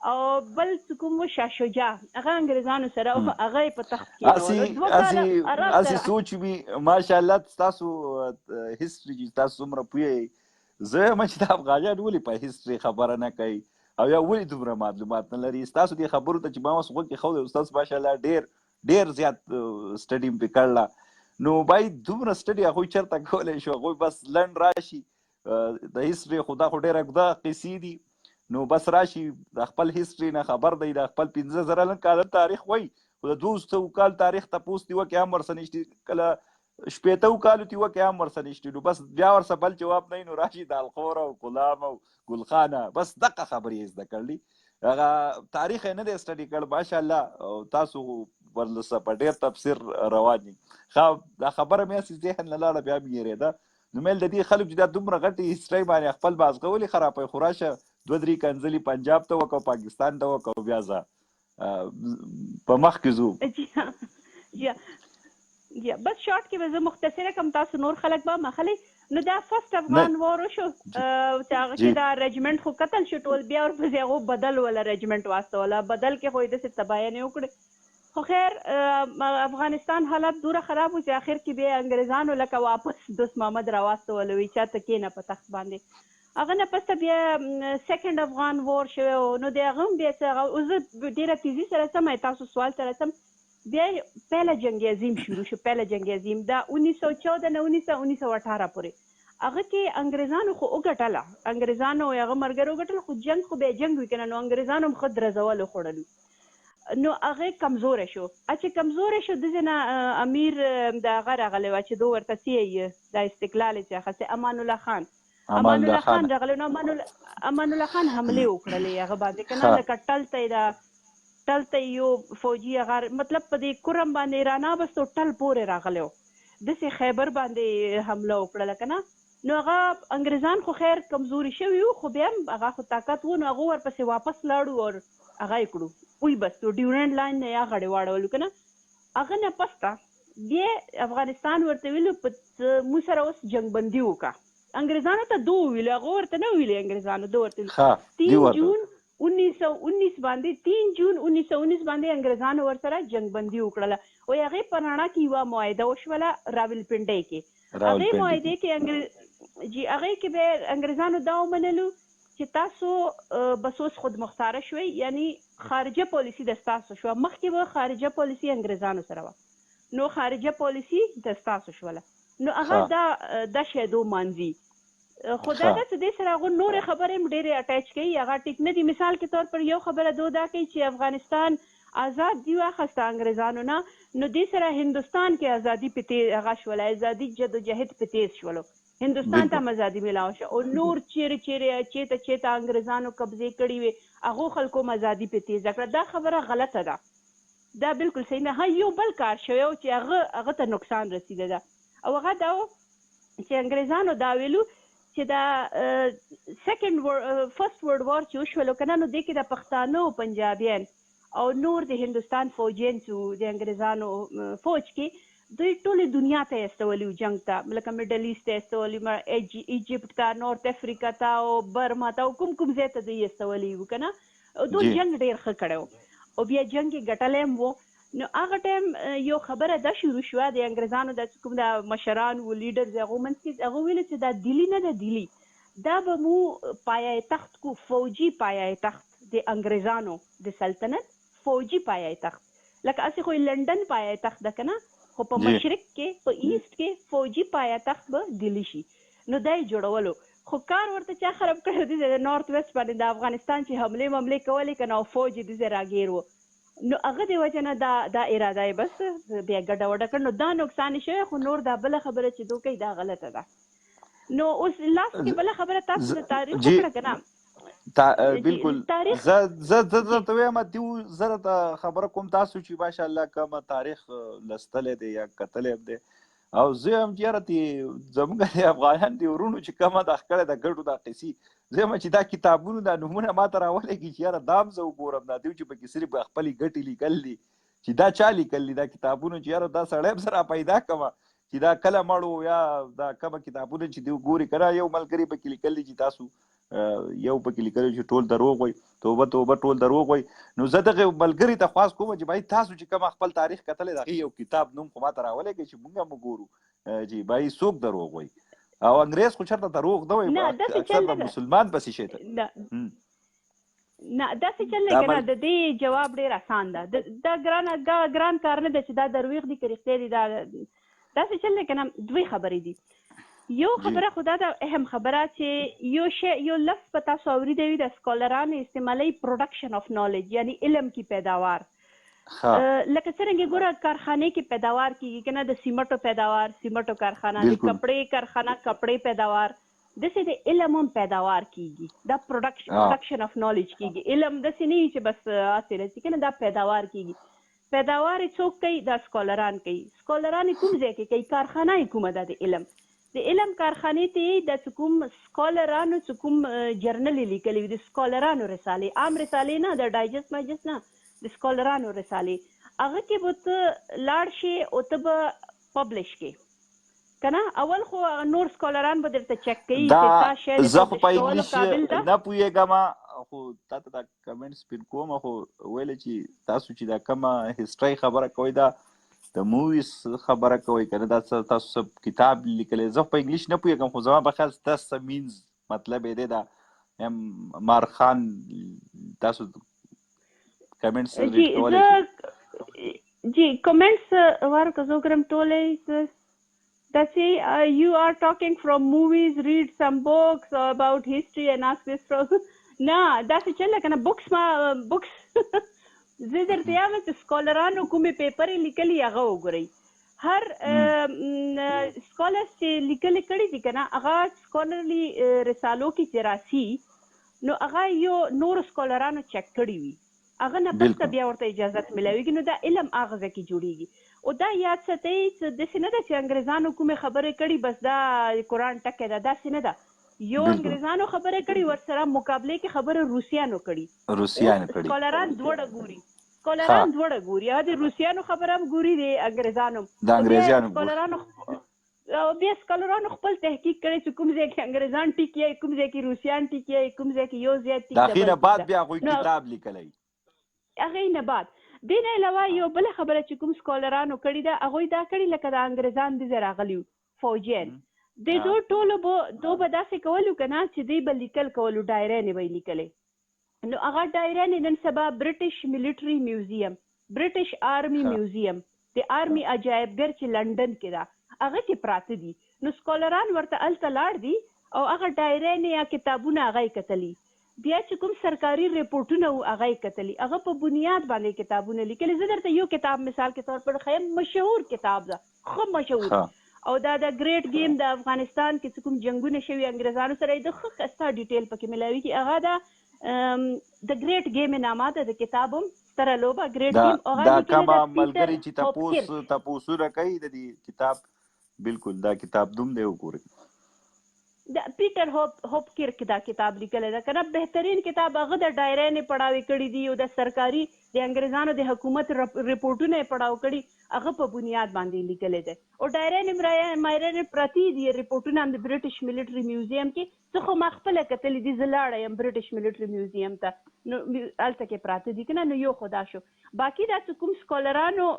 او بل کوم و شاه شجاع هغه انګریزانو سره او هغه په تخت کې اسی سوچ وی ماشاءالله تاسو هیستوري چې تاسو عمر پوهیږئ زه هم چې د افغانانو ولې په هیستوري خبره نه کوي او یا ولې دومره معلومات نه لري تاسو دې خبرو ته چې ما اوس غوږ ایښودی استاد ماشاءالله ډېر زیات سټډي مې پې کړله نو باید دومره سټډي هغوی چېرته کولی شو هغوی بس لنډ راشي د هیستوري خو دا خو ډېره اوږده قیسې دي نو بس راشي د خپل هیستوري نه خبر دی د خپل 15,000 کاله تاریخ وایي خو د 200 کال تاریخ تپوس دی وکې هم ورسره نشته کله 80 کالو تی وکې هم ورسره نشته نو بس بیا ورسره بل جواب نه نو راشي د الخور او غلام او ګلخانه بس دغه خبرې زده کړلي هغه تاریخ یې نه دی سټډي کړ ماشاءالله او تاسو ورلسه په ډېر تفسیر روان دي دا خبره مې هسې ذهن نه لاړه بیا مې هېرېده نو مېل د دې خلک چې دا دومره غټې هسټرۍ باندې خپل بازغولې خرابوي خو راشه 2-3 کنځلې پنجاب ته وکړو پاکستان ته وکړو بیا ځه په مخ کې ځو بس شارټ کې به زه مختصره کوم تاسو نور خلک به مخلي نو دا فرست افغان وار شو چې هغه کې دا رجمنټ خو قتل شو ټول بیا ورپسې هغو بدل ولا رجمنټ واستوله بدل کې خو یې داسې تباهي نه وکړې خو خیر افغانستان حالت دوره خراب و چې آخر کې بیا انګریزانو لکه واپس دوست محمد راواستوله وی چاته کېنه په تخت باندې هغه نه پسته بیا سیکنډ افغان وار شوی نو د هغه هم بیا څه زه ډېره تیزي سره سم تاسو سوال سره سم بیا پهله جنګ عظیم شروع شو پهله جنګ عظیم دا 1914 نه 1918 پورې هغه کې انګریزانو خو وګټله انګریزانو هغه مرګر وګټل خو جنګ خو به جنګ وي که نه نو انګریزانو هم ښه درزولو خوړلو نو هغه کمزوره شو چې کمزوره شو داسې نه امیر د هغه راغلی وه چې دو ورته څه دا استقلال یې چې اخیستی امان الله خان راغلی نو امان الله خان حملې وکړلې هغه باندې که نه لکه ټل ته یو فوجي هغه مطلب په دې کرم باندې رانابستو ټل پورې راغلی و داسې خیبر باندې حمله وکړله که نه نو هغه انګریزان خو خیر کمزوري شوي وو خو بیا هم هغه خو طاقت و نو هغه ورپسې واپس لاړو او هغه یې کړو وی بس تو ډیورنډ لاین نه یا غړې واړولو که نه هغه نه پسته بیا افغانستان ورته ویلو موږ سره اوس جنګ بندي وکړه انګریزانو ته دو ویلو هغه ورته نه ویلې انګریزانو دو ورته 3 جون 1919 باندې 3 جون 1919 باندې انګریزانو ورسره جنگ بندي وکړله او هغې په رڼا کې یوه معاهده وشوله راولپنډۍ کې. هغې معاهدې کې هغې کې به انګریزانو دا ومنلو چې تاسو بس اوس خودمختاره شوئ، یعنی خارجه پالیسي د ستاسو شوه. مخکې به خارجه پالیسي انګریزانو سره وه، نو خارجه پالیسي د ستاسو شوله، نو هغه دا شی ومانځي. خو دا ده چې دې سره هغه نورې خبرې هم ډېرې اټیچ کوي، هغه ټیک نه دي. مثال کې طور پر یو خبره دا کوي چې افغانستان آزاد دی واخسته انګریزانو نه، نو دې سره هندوستان کې ازادي په تیز هغه شوله، ازادي جدوجهد په تیز شولو، هندوستان ته ازادي میلاو شو. او نور چیرې چیرته انګریزانو قبضې کړي وي هغو خلکو هم ازادي په تیز کړه. دا خبره غلطه ده، دا بالکل صحیح نه. ها یو بل کار شوی و چې هغه ته نقصان رسیده ده، او هغه دا و چې انګریزانو دا ویلو چې دا فرست ورلډ وار چې وشولو که نه، نو دې کې د پښتانه او پنجابیان او نور د هندوستان فوجیان چې د انګریزانو فوج کې دوی ټولې دنیا ته یې استولي وو جنګ ته، لکه میډل ایسټ ته استولي، ایجپټ ته، نورت افریقا ته او برما ته او کوم ځای ته دوی استولي وو که نه. دوی جنګ ډېر ښه کړی و او بیا جنګ یې ګټلی هم و. نو هغه ټایم یو خبره دا شروع شوه د انګریزانو د کوم د مشران و لیډرز هغو منځ کې، هغه ویلو چې دا دلی نه ده، دلی دا به مو پایه تخت کو، فوجي پایه تخت د انګریزانو د سلطنت، فوجي پایه تخت. لکه هسې خو لندن پایه تخت ده که نه، خو په مشرق کې په ایسټ کې فوجي پایه تخت به دلی شي. نو دا یې جوړولو، خو کار ورته چا خراب کړی دی د نارت ویسټ باندې، د افغانستان چې حملې کولې که نه، او فوج یې دې راګیر و، نو هغه د وجه نه دا اراده یې بس بیا ګډه وډه کړ. نو دا نقصان شوی، خو نور دا بله خبره چې دوی کوي دا غلطه ده. نو اوس لاس کې بله خبره تاسو د تاریخ وکړه که نه. بالکل زه درته وایم زه راته خبره کوم تاسو چې ماشاءالله کومه تاریخ لوستلی دی یا کتلی هم دی، او زه هم چې یاره زموږ د افغانان د ورونو چې کومه دا ښکلی د ګډو دا قیسې، زه یم چې دا کتابونو دا نومونه ماته راولېږي چې یاره دا هم زه وګورم، دا دوی چې پکې صرف خپلې ګټې لیکل دي چې دا چا لیکل دي دا کتابونه، چې یاره دا سړی هم سره پیدا کړمه چې دا کله مړو یا دا کومه کتابونه چې دوی ګوري که نه. یو ملګري پکې لیکل دي چې تاسو یو پکې لیکلی چې ټول دروغ وایي، توبه توبه ټول دروغ وایي. نو زه دغه ملګري ته خواست کوم چې بھائی تاسو چې کوم خپل تاریخ کتلی د هغې یو کتاب نوم خو ماته راولېږئ چې موږ هم وګورو چې بھائی څوک دروغ وایي. او انګریز خو چېرته دروغ نه وایي، اکثر به مسلمان پسې شي ته نه. داسې چل دی که نه، د دې جواب ډېر اسان ده. دا ګران کار نه دی چې دا دروغ دي که رښتیا دي. دا داسې چل دی که نه، دوی خبرې دي. یو خبره خو دا ده اهم خبره چې یو لفظ په تاسو اورېدی وي د سکالرانو استعمالوي، پروډکشن اف نالج، یعنی علم کې پیداوار. لکه څرنګه ګوره کارخانې کې پیداوار کېږي که نه، د سیمټو پیداوار، سیمټو کارخانه، د کپړې کارخانه، کپړې پیداوار، داسې د علم هم پیداوار کېږي، دا پروډکشن اف نالج کېږي. علم داسې نه وي چې بس هسې رسي که نه، دا پیداوار کېږي. پیداوار یې څوک کوي؟ دا سکالران کوي. سکالران یې کوم ځای کې کوي؟ کارخانه یې کومه ده د علم، د علم کارخانې ته د کوم سکالرانو چې کوم جرنل یې لیکلی وي، د سکالرانو رسالې، عام رسالې نه، د ډایجسټ مایجسټ نه، د سکالرانو رسالې، هغه کې به ته لاړ شې او ته به پبلش کې که نه. اول خو نور سکالران به درته چک کوي چې تا شی زه خو په انګلیش نه پوهېږم، خو تا ته دا کمنټس پین کوم، خو ویلی چې تاسو چې دا کومه هسټرۍ خبره کوئ دا د موویز خبره کوئ که نه، دا تاسو څه کتاب لیکلی. زه په انګلیش نه پوهېږم، خو زما په خیال ستاسو څه مینز مطلب یې دی دا مارخان تاسو کمنټس ریډ کولی شئ. جی کمنټس ورکړه زه وګورم ټولې. That's you are talking from movies, read some books about history and ask this from نه داسې چل که نه بوکس زه درته یم چې سکالرانو کومې پیپرې لیکلي هغه وګورئ. هر سکالرز چې لیکلي کړي دي که نه، هغه سکالرلي رسالو کې چې راسي نو هغه یو نورو سکالرانو چک کړي وي، هغه نه پس بیا ورته اجازت ملاویږي. نو دا علم هغه ځای کې جوړیږي. او دا یاد ساتئ چې داسې نه ده چې انګریزانو کومې خبرې کړي بس دا قرآن ټکی ده، داسې نه ده. یو انګریزانو خبرې کړي، ورسره مقابلې کې خبره روسیانو کړي. سکالران دوړه ګوري، سکالران دوړه ګوري، یا د روسیانو خبره هم ګوري، د انګریزانو سکالرانو بیا سکالرانو خپل تحقیق کړی چې کوم ځای کې انګریزان ټیکي، کوم ځای کې روسیان ټیکي، کوم ځای کې یو ځای ټیک. د هغې نه بعد بیا هغوی کتاب لیکلی، هغې نه بعد دې نه علاوه یو بله خبره چې کوم سکالرانو کړې ده هغوی دا کړي لکه د انګریزان دې راغلي فوجیان د دو ټولو به داسې کولو که نه چې دوی به لیکل کولو ډایرانې به یې لیکلې نو هغه ډایرانې نن سبا برټش ملیټري میوزیم برټش آرمي میوزیم د آرمي عجایبګر چې لندن کې ده هغه کې پراته دي نو سکالران ورته هلته لاړ دي او هغه ډایرانې یا کتابونه هغه یې کتلي بیا چې کوم سرکاري ریپورټونه وو هغه یې کتلي هغه په بنیاد باندې کتابونه لیکلي زه درته یو کتاب مثال کې طور پر ښیم مشهور کتاب ده ښه مشهور او دا د ګریټ گیم د افغانستان کې کوم جنگونه شوي انګریزانو سره د ښه ښایسته ډیټیل پکې ملاویږي هغه ده د ګریټ گیم نامه ده د کتاب هم ستره لوبه ګریټ گیم دا کومه ملګري چې تپوسونه کوي د دې کتاب بالکل دا کتاب دوم دی وګورئ د پیټر هوپکرک دا کتاب لیکلی ده که نه بهترین کتاب هغه د ډایرانې پړاوې کړي دي او د سرکاري د انګریزانو د حکومت ریپورټونه یې پړاو کړي هغه په بنیاد باندې لیکلی دی او ډایرانې مایرانې پرتې دي ریپورټونه هم د برټش ملیټري میوزیم کې زه خو ما خپله کتلي دي زه لاړه یم برټش ملیټري میوزیم ته نو هلته کې پراته دي که نه نو یو خو دا شو باقي دا چې کوم سکالرانو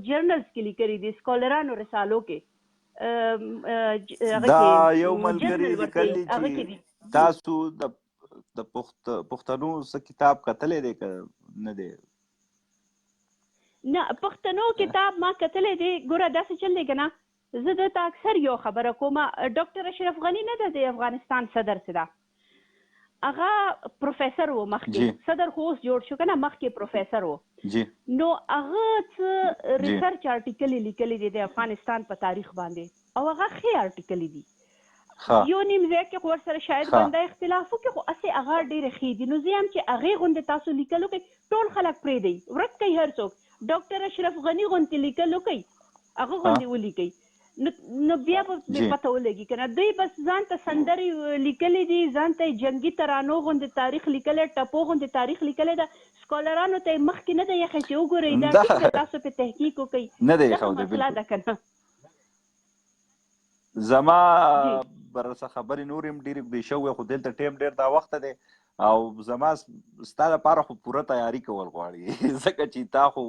جرنلز کې لیکلي دي سکالرانو رسالو کې دا یو ملګری لیکلی چې تاسو د پښتنو څه کتاب کتلی دی که نه دی نه پښتنو کتاب ما کتلی دی ګوره داسې چل دی که نه زه درته اکثر یو خبره کوم ډاکټر اشرف غني نه ده د افغانستان صدر څه ده هغه پروفیسر و مخکې صدر خو اوس جوړ شو که نه مخکې پروفیسر و نو هغه څه ریسرچ ارټیکل یې لیکلی دی د افغانستان په تاریخ باندې او هغه ښې ارټیکل دي یو نیم ځای کې خو ورسره شاید بنده اختلاف وکړي خو هسې هغه ډېرې ښې دي نو زه یم چې هغې غوندې تاسو لیکل وکړئ ټول خلک پرېږدئ ورک کوي هر څوک ډاکټر اشرف غني غوندې لیکل وکړئ هغه غوندې ولیکئ نو بیا به پته ولګي که نه دوی بس ځان ته سندرې لیکلې دي ځان ته جنګي ترانو غوندې تاریخ لیکلی ټپو غوندې تاریخ لیکلی ده سکالرانو ته یې مخکې نه ده یخی چې وګورئ دا ټیک تاسو پې تحقیق وکړئ نه دی مسله ده که نه زما برڅه خبرې نور هم ډېرې اوږدې شوې خو دلته ټایم ډېر دا وخته دی او زما ستا لپاره خو پوره تیاري کول غواړي ځکه چې تا خو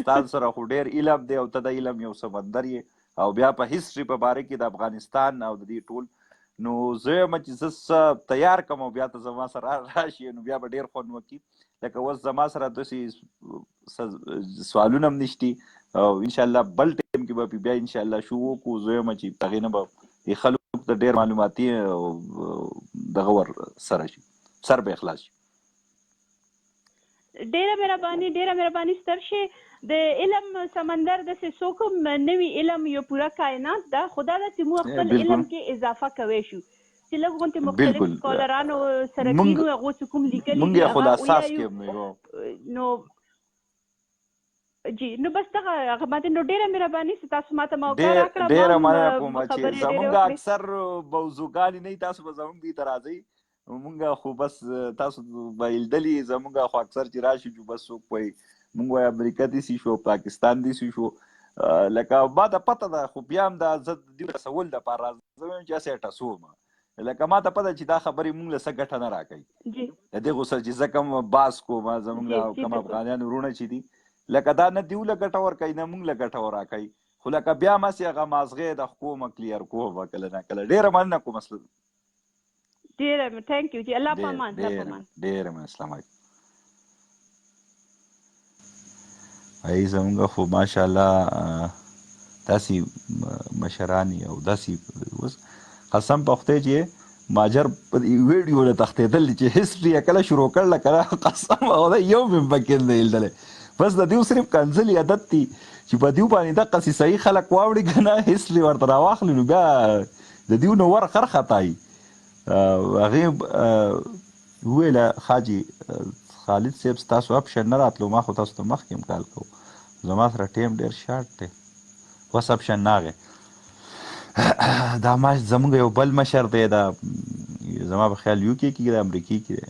ستا سره خو ډېر علم دی او ته د علم یو سمندر یې او بیا په هیسټري په باره کې د افغانستان او د دې ټول نو زه یم چې زه تیار کړم او بیا ته زما سره راشي نو بیا به ډېر خوند وکړي لکه اوس زما سره داسې سوالونه هم نشتي او انشاءالله بل ټایم کې به بیا انشاءالله شروع وکړو زه یم چې هغې نه به د خلکو ته ډېر معلوماتي دغه ور سره شي سر به خلاص شي ډېره مهرباني ستر شي د علم سمندر داسې څوک هم نوي علم یو پوره کائنات ده خو دا ده چې موږ خپل علم کې اضافه کوی شو چې لږ غوندې مختلف سکالرانو سره کینو هغو چې کوم لیکلي مونږ یې خو د اساس کې نو جی نو بس دغه هغه باندې نو ډېره مهرباني چې تاسو ماته موقع راکړه ډېره مننه کوم چې زمونږ اکثر موضوعګانې نه تاسو به زمونږ دې ته راځئ مونږ خو بس تاسو به لیدلي زمونږ خو اکثر چې راشي چې بس څوک وایي مونږ وایي امریکا داسې شو پاکستان داسې شو لکه ما ته پته ده خو بیا هم دا زه د دې رسول دپاره زه وایم چې هسې ټسوم لکه ما ته پته چې دا خبرې مونږ له څه ګټه نه راکوي د دې غوسه چې زه کوم باس کوم زمونږ کوم افغانیان وروڼه چې دي لکه دا نه دیو له ګټه ورکوي نه مونږ له ګټه راکوي خو لکه بیا هم هسې هغه مازغې د حکومه کلیر کوم کله نه کله ډېره مننه کوم ډېره تھینک یو جی الله په امان ډېره مننه السلام علیکم ای زمونږ خو ماشاءالله داسې مشران او داسې اوس قسم په خدای چې ماجر په ویډیو له تښتېدل چې هسټري یې کله شروع کړله که قسم په خدای یو مې پکې نه لیدلی بس د دیو صرف کنځلي عادت دي چې په دیو باندې دقسې صحیح خلک واوړي که نه هسټري ورته راواخلي نو بیا د دیو نه ور خر خطایي هغې وویله حاجي خالد صاحب ستاسو اپشن نه راتلو ما خو تاسو ته مخکې هم کال کوو زما سره ټایم ډېر شارټ دی اوس اپشن ناغی دا ما زموږ یو بل مشر دی دا زما په خیال یو کې د امریکې کې دی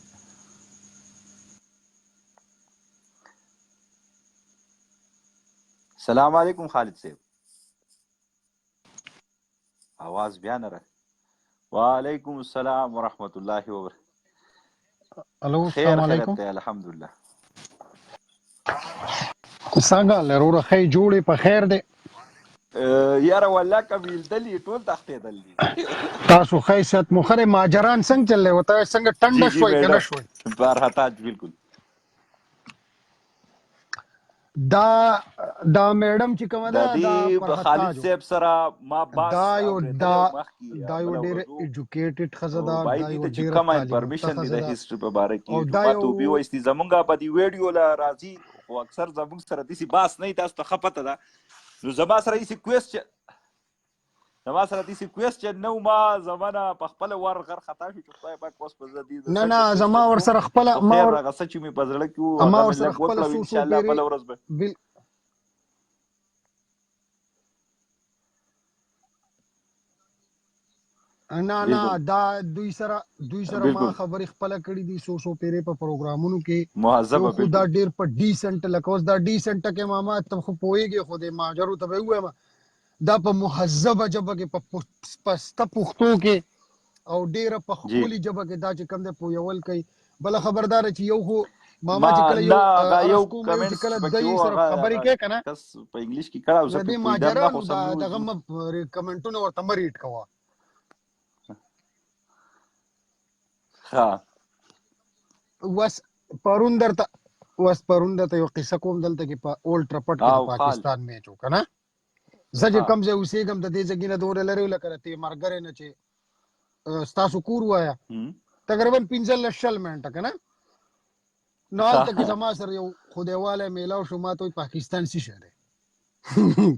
سلام علیکم خالد صاحب आवाज بیا نه راځي وعلیکم السلام ورحمۃ اللہ وبرکاتہ الو السلام علیکم الحمدللہ څنګه لروره خی جوړې په خیر دی یاره والله کمیل دلی ټول تختیدل دي تاسو خی ست مخره ماجران څنګه چلې وته څنګه ټنډه جی شوي کنه میډم شوي برحتاج بالکل دا میډم چې کومه د ده دا دې فرحت خالد تاج صاحب سره ما باس دا یو اورېدلی او مخکې دا یو بله ډېر ورځ و. ایجوکیټډ ښځه ده باید دا دې یو ته چې ډېره کومه تعلیم یافته انفارمیشن دی ښځه د ده هسټري په باره او کې دا ما یو ته وبې وایستې زمونږ په دې ویډیو له راځي خو اکثر زمونږ سره داسې باس نه وي تاسو ته ښه پته ده نو زما سره داسې کوېسچن نه و ما زمانه په خپله ور غر خطا شو چې خدای پاک اوس په زه دې د نه زما ور سره خپله خو خیر هغه څه چې مې په زړه کې و ما هغه ور مې سره لږ خپله وکړه څو انشاءالله پیرې بله ورځ به نه دا دوی سره ما خبرې خپله کړې دي څو پیرې په پروګرامونو کې مهذبه خو دا ډېر په ډیسنټ لکه اوس دا ډیسنټ کې ماما ته خو پوهېږې خو د ماجرو ته به ووایم دا په مهذبه ژبه کې په پسته پښتو کې او ډېره په ښکلې ژبه کې دا چې کوم دی پوهول کوي بله خبرداره چې یو خو ماما چې کله یو عرض کوم چې کله دای سره خبرې کوي که نه کس په انګلیش کې کړه او زه د دې پوهېدم نه ماجرانو خو سم نه دغه کمنټونه ورته مه ریډ کوه وس پرون درته یو قصه کوم دلته کې په اولډ ټرفرډ کې د پاکستان میچ و که نه زه چې کوم ځای اوسېږم د دې ځای نه دومره لرې و لکه د تیمرګرې نه چې ستاسو کور ووایه تقریبا 15-20 منټه که نه نو هلته کې زما سره یو خدایوالی میلاو شو ما ته وایي پاکستان څه شی دی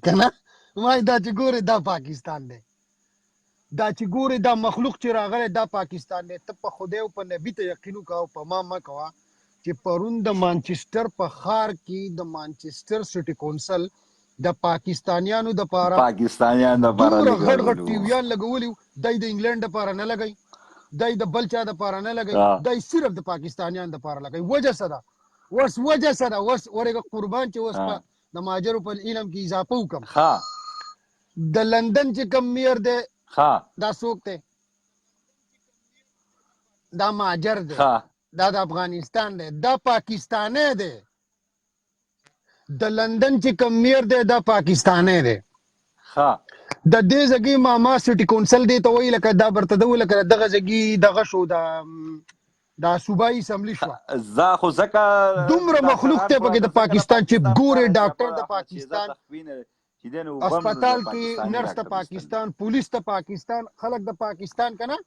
که نه ما دا چې ګورې دا پاکستان دی دا چې ګورې دا مخلوق چې راغلی دا پاکستان دی ته په خدای او په نبي ته یقین وکړه او په ما مه کوه چې پرون د مانچسټر په ښار کې د مانچسټر سټي کونسل د پاکستانیانو دپاره دومره غټ ټیویان لګولي دی د انګلینډ دپاره نه لګوي دی د بل چا دپاره نه لګوي دی صرف د پاکستانیانو دپاره لګوي وجه څه ده اوس ورېږه قربان چې اوس په د ماجرو په علم کې اضافه وکړم د لندن چې کم میر دی دا څوک دی دا ماجر دی دا د افغانستان دی دا پاکستانی دی د لندن چې کم میر دی دا پاکستانی دی د دې ځګي ماما سټي کونسل دی ته وایي لکه دا برته ده لکه دغه ځګي دغه شو دا صوبایي اسمبلی شوه دومره مخلوق دی پکې د پاکستان چې ګورې ډاکټر د پاکستان اسپتال کې نرس د پاکستان پولیس د پاکستان خلک د پاکستان که نه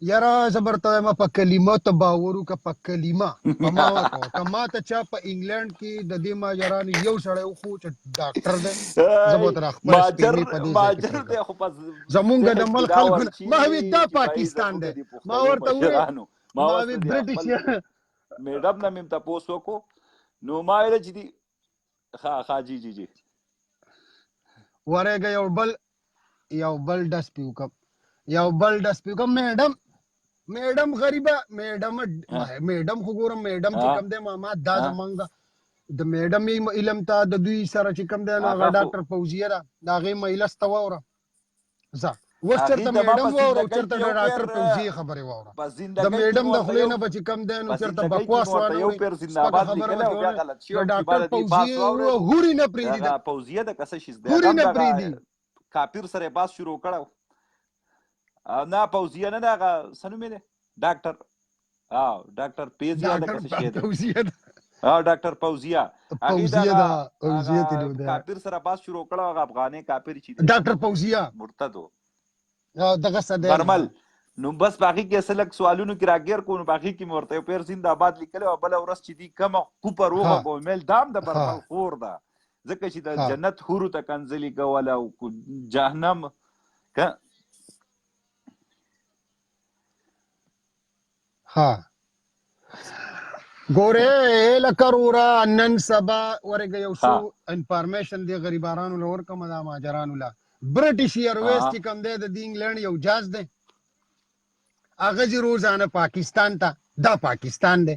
یاره زه برته وایم په کلمه ته باور وکړه په کلمه په ما وکړه که ما ته چا په انګلینډ کې د دې ماجرانو یو سړی وښو چې ډاکټر دی زه به ورته خپل سپېلې په دې ځای کې زمونږ د ملک خلکو ما وی دا پاکستان دی ما ورته وویل ما وی برټش میډم نه مې تپوس وکړو نو ما ویل چې دي جی ورېږه یو بل ډس پې وکړم میډم غریبه میډم خو ګورم میډم چې کوم دی ماما دا زمونږ د میډم علم ته د دوی سره چې کوم دی نو هغه ډاکټر فوزیه ده د هغې مجلس ته واوره ځه اوس چېرته میډم واوره او چېرته د ډاکټر فوزیې خبرې واوره د میډم د خولې نه به چې کوم دی نو چېرته بکواس وانهورې سپکه خبره به د ډاکټر فوزیې هورې نه پرېږدي کافر سره باس شروع کړو نه فوزیه نه ده هغه څه نوم یې دی ډاکټر پیزیا ده که څه شی ده ډاکټر فوزیه کافر سره باس شروع کړو هغه افغاني کافر چې دی ډاکټر فوزیه مرتد و دغه څه دی برمل نو بس په هغې کې څه لږ سوالونو کې راګیر کړو نو په هغې کې مې ورته یو پیر زنده‌باد لیکلی وه بله ورځ چې دي کومه کوپر وغه به ویل دا هم د برمل خور ده ځکه چې د جنت حورو ته کنځلې کوله او جهنم ګورې لکه وروره نن سبا ورېږه یو څو انفارمیشن دی غریبانو له ورکړمه دا ماجرانو له برټش ایرویز چې کوم دی د دې انګلینډ یو جاز دی هغه ځي روزانه پاکستان ته دا پاکستان دی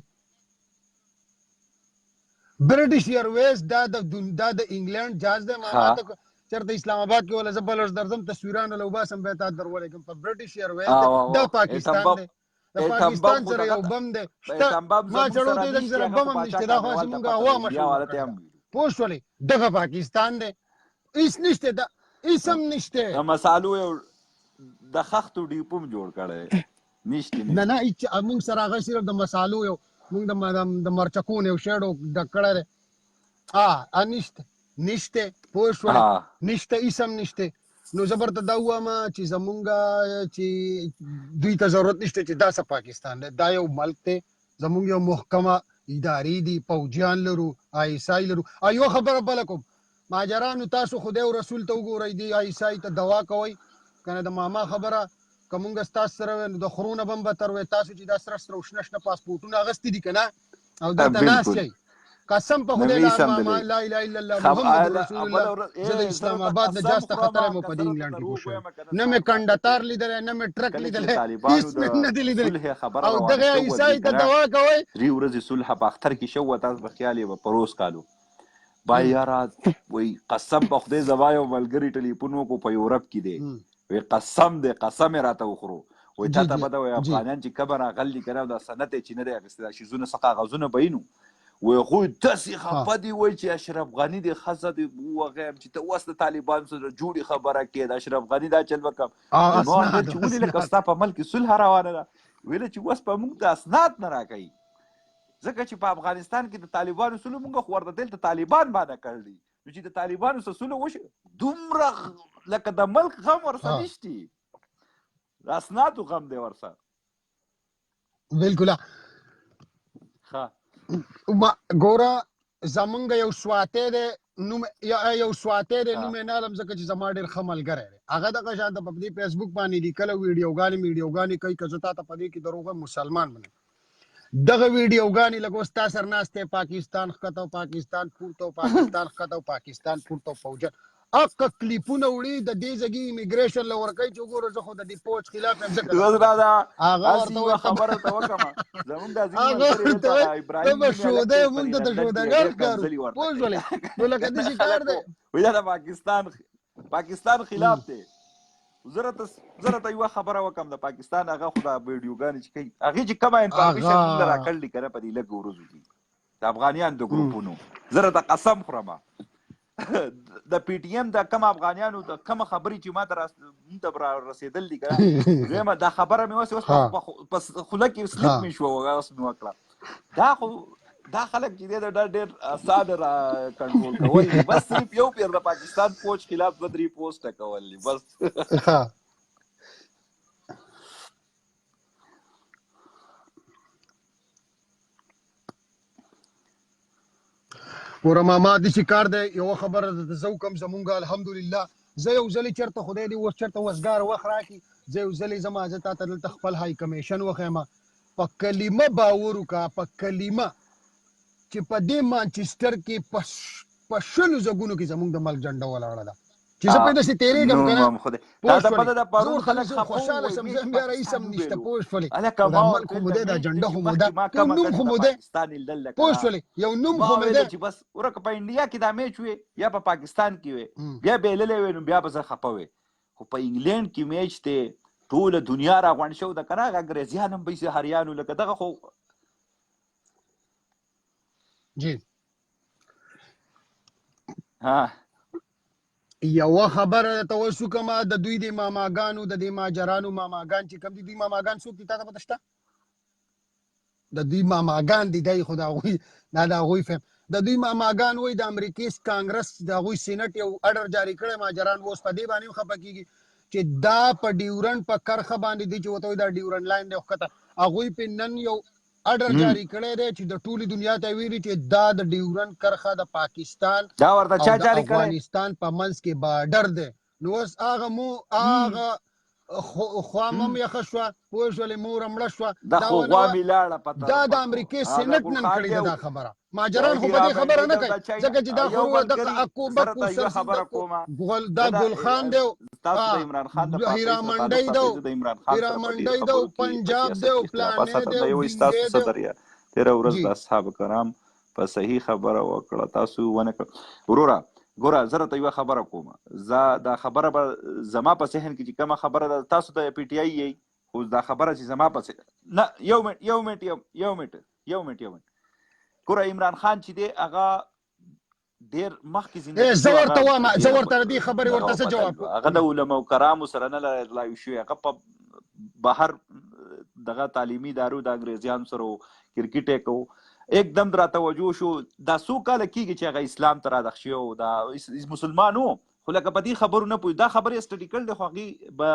برټش ایرویز دا د انګلینډ جاز دی ماما ته چېرته اسلام آباد کې ولا زه بل ورځ درځم تصویرانو له وباسم بیا تا در ولېږم په برټش ایرویز دا پاکستان دی د پاکستان سره یو بم دی شته ما چړو ته دنګ سره بم هم نشته دا خو چې مونږ هوا مشهور پوه شولې دغه پاکستان دی هیڅ نشته دا هیڅ هم نشته د مسالو یو د خښتو ډیپو جوړ کړی نشته نه نه مونږ سره هغه صرف د مسالو یو مونږ د مرچکونو یو شیډو ډک کړی نشته پوه شولې نشته هیڅ هم نشته نو زه برته دا وایم چې زمونږ چې دوی ته ضرورت نشته چې دا څه پاکستان دی دا یو ملک دی زمونږ یو محکمه ادارې دي پوځیان لرو آی ایس آی لرو یو خبره بله کوم مهاجرانو تاسو خدای او رسول ته وګورئ دی آی ایس آی ته دوا کوئ که نه د ماما خبره که مونږ ستاسو سره وی نو د خرونه به هم بتر وی تاسو چې دا سره سره شنه شنه پاسپورټونه اخیستي دي که نه او دلته ناست یئ قسم په خدای لا اله الا الله محمد رسول الله زه د اسلام آباد نه جاسته خطر یم په دې انګلند کې پوه نه مې کنډتار لیدلی نه مې ټرک لیدلی هېڅ مې نه دي لیدلی او دغه عیسی ته دوا کوئ درې ورځې صلح په اختر کې شوه تاسو به خیال یې به پروس کالو با یاره وایي قسم په خدای زما یو ملګري ټلیفون وکړو په یورپ کې دی وایي قسم دی قسم یې راته وخورو وایي تا ته پته وایي افغانیان چې کبه راغل دي که نه دا سند یې چې نه دی اخیستی دا شیزونه څه کاغذونه به یې نو وی هغوی داسې خفه دي وایي چې اشرف غني دی ښځه دی وواغیم چې ته اوس د طالبانو سره جوړې خبره کې د اشرف غني دا چل به کوم نو چې ولې لکه ستا په ملک کې صلح روانه ده ویله چې اوس په موږ د اسناد نه راکوي ځکه چې په افغانستان کې د طالبانو صلح موږ خو ورته دلته طالبان باندې کړلی نو چې د طالبانو سره صلح وشي دومره لکه د ملک غم ورسره نشتي د اسنادو غم دی ورسره بلکل ګوره زمونږ یو سواتی دی نوم یې نه علم ځکه چې زما ډېر ښه ملګری دی هغه دغه شانته په دې فیسبوک باندې لیکله ویډیوګانې کوي که زه تا ته په دې کې دروغ وایم مسلمان بنم دغه ویډیوګانې لږ اوس تا سره ناست دی پاکستان ښکته او پاکستان پورته او پاکستان ښکته او پاکستان پورته او فوجیان اقا کلیپونه وړي د دې ځګي امیګریشن له ورکوي چې وګوره زه خو د دې پوج خلاف یم ځکه خبره ته وکړم زمونږ د ځینې ته به شودی مونږ ته د شودګر ښکارو پوه شولې نو لکه داسې کار دی وایي دا د پاکستان خلاف دی زه راته یوه خبره وکړم د پاکستان هغه خو دا ویډیوګانې چې کوي هغې چې کومه انفارمیشن موږ راکړلي که نه په دې لږ ورځو کې د افغانیانو د ګروپونو زه راته قسم خورم د پی ټي ایم د کم افغانیانو د کومه خبرې چې ما ته رسېدل دي که نه دویمه دا خبره مې اوس په خوله کې سلیپ مې شوه اوس مې وکړه دا خلک چې دی دا ډېر اسانه را کنټرول کول دي بس صرف یو پیر د پاکستان فوج خلاف 2-3 پوسټه کول دي بس ګوره ماما داسې کار دی یوه خبره درته زه وکړم زمونږ الحمدلله زه یو ځلې چېرته خدای دې اوس چېرته وزګار وخت راکړي زه یو ځلې ځم زه تا ته دلته خپل های کمیشن وښیم په کلمه باور وکړه په کلمه چې په دې مانچسټر کې په شلو ځګونو کې زمونږ د ملک جنډه ولاړه ده چې زه پرې داسې تېرېږم که نه خوشحاله شم زه بیا رئیس هم نشته پوه شولې دا ملک خو مو دی دا جنډه خو مو ده یو نوم خو مو دی پوه شولې یو نوم خو مو دی چې بس ورکه په انډیا کې دا میچ وي یا په پاکستان کې وي بیا بېللی وي نو بیا به زه خفه وي خو په انګلینډ کې میچ دی ټوله دنیا راغونډ شو ده که نه هغه انګریزیان هم به هریانو لکه دغه خو جی ها یوه خبره درته اوس وکړم د دوی د ماماګانو د دې مهاجرانو ماماګان چې کوم دي دوی ماماګان څوک دي تا ته پته شته د دوی ماماګان دي دی خو د هغوی دا د هغوی فهم د دوی ماماګان وایي د امریکې کانګرس د هغوی سینټ یو اډر جاري کړی مهاجران اوس په دې باندې هم خفه کېږي چې دا په ډیورنډ په کرښه باندې دی چې ورته وایي دا ډیورنډ لاین دی ښکته هغوی پې نن یو اډر جاری کړی دی چې د ټولې دنیا ته ویلي چې دا د ډیورنډ کرښه د پاکستان او د افغانستان په منځ کې بارډر دی نو اوس هغه خوا هم یخه شوه پوه شولې مور مړه شوه دا د امریکې سینټ نن کړې ده دا خبره مهاجران خو په دې خبره نه کوي ځکه چې دا خو دغه اکو بکو دا ګلخان دی هیرامنډی دی پنجاب دی پلانې دی تیره ورځ د اصحاب کرام په صحیح خبره وکړه تاسو ونه کړه وروره ګوره زه راته یوه خبره کوم زه دا خبره به زما په ذهن کې چې کومه خبره ده تاسو د پی ټي آی یئ اوس دا خبره چې زما پسې نه یو منټ ګوره عمران خان چې دی هغه ډېر مخکې زندګي زه ورته وایم زه ورته دې خبرې ورته څه جواب هغه د علماو کرامو سره نه لایو شوی هغه په بهر دغه تعلیمي ادارو د انګریزیانو سره کرکټ یې کوو एकदम را توجه شو دا څو کاله کېږي چې هغه اسلام ته رادخ شوی او دا مسلمان و خو لکه په دې خبرو نه پوهېږي دا خبرې سټډي کړل دی خو هغې به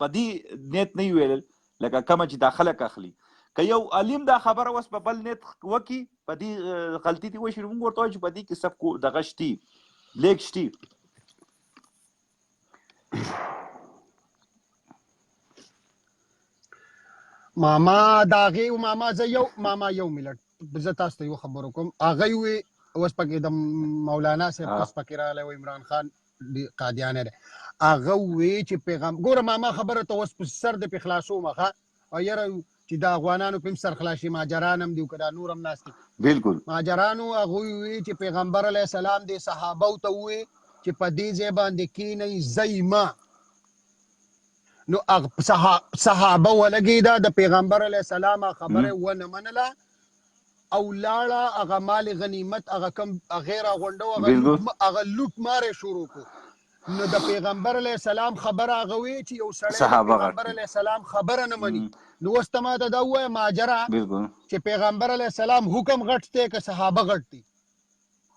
په دې نیت نه ویل لکه کومه چې دا خلک اخلي که یو عالم دا خبره اوس په بل نیت وکړي په دې غلطي دې وشي موږ ورته وایو چې په دې کې سب دغه شتي لیک شتي ماما دا هغې ماما زه یو منټ زه تاسو ته یو خبره کوم هغه وی اوس پکې د مولانا صاحب کس پکې راغلی و عمران خان قادیانی دی هغه وی چې پیغام ګوره ماما خبره ته اوس په سر د پې خلاصوم ښه او یاره چې د افغانانو په هم سر خلاص شي ماجران هم دي او که دا نور هم ناست دي بالکل ماجرانو هغوی وی چې پیغمبر علیه السلام د صحابو ته ووی چې په دې ځای باندې کښېنئ ځئ ما نو صحابه ولګېده د پیغمبر علیه السلام خبره ونه منله او لاړه هغه مال غنیمت هغه کم هغې راغونډه هغه لوټ مارې شروع کړو نو د پیغمبر علیه السلام خبره هغه وی چې یو سړی د پیغمبر علیه السلام خبره نه مني نو اوس ته ماته دا ووایه ماجره چې پیغمبر علیه السلام حکم غټ دی که صحابه غټ دي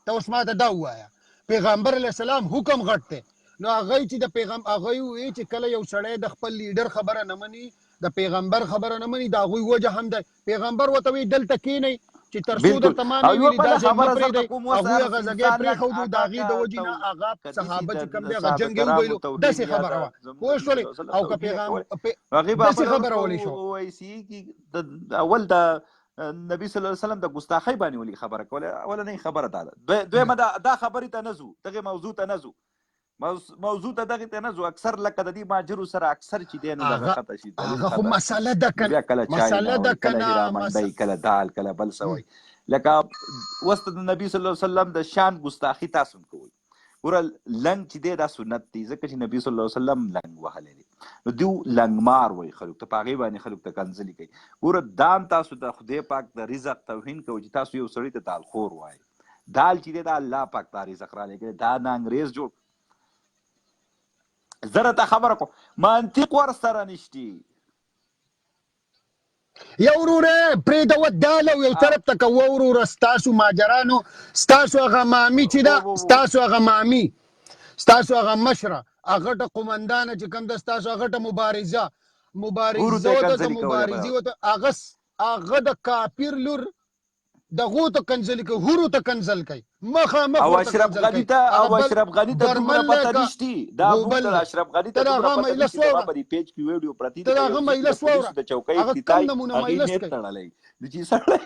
ته اوس ماته دا ووایه پیغمبر علیه السلام حکم غټ دی نو هغوی چې د هغوی وی چې کله یو سړی د خپل لیډر خبره نه مني د پیغمبر خبره نه مني د هغوی وجه هم دی پیغمبر ورته وی دلته کښېنئ چې تر څو درته ما نه ویلي دا ځای مه پرېږدئ هغوی هغه ځای پرېښودو د هغې د وجې نه هغه صحابه چې کوم دی هغه جنګ یې وبایلو داسې خبره وه پوه شولې او که داسې خبره ولې شو اول د نبی صلی الله علیه وسلم د ګستاخۍ باندې ولې خبره کوله اولنۍ خبره دا ده دویمه دا خبرې ته نه ځو دغې موضوع ته نه ځو موضوع ته دغې ته نه ځو اکثر لکه د دې ماجرو سره اکثر چې دی نو دغه خطه شي هغه خو مسله ده که بیا کله مسله ده که کله هیرامندۍ کله دال کله بل څه وایي لکه اوس د نبي صلی الله علیه وسلم د شان ګستاخي تاسو هم کوئ ګوره لنګ چې دی دا سنت دی ځکه چې نبي صلی الله علیه وسلم لنګ وهلی دی نو دیو لنګمار وایي خلکو ته په هغې باندې خلکو ته کنځلې کوي ګوره دام تاسو د خدای پاک د رزق توهین کوئ چې تاسو یو سړي ته دالخور وایي دال چې دی دا الله پاک دا رزق رالی کړی دا د انګریز جوړ زه راته خبره کوم منطق ورسره نشتي یو وروره پرېږده وداله او یو طرف ته کوه وروره ستاسو ماجرانو ستاسو هغه مامي چې ده ستاسو هغه مامي ستاسو هغه مشره هغه ټه قمندانه چې کوم ده ستاسو هغه ټه مبارزه ته مبارزي ورته هغه د کافر لور دغو ته کنځلې کوي هورو ته کنځل کوي مخامخ او اشرف غني ته دومره پته نشتي دا موږ د اشرف غني ته دومره پته نشتي دا په دې پیج کې ویډیو پرتی ته هغه مجلس ووره د چوکۍ افتتاحي هغې نیت تړلی د چې سړی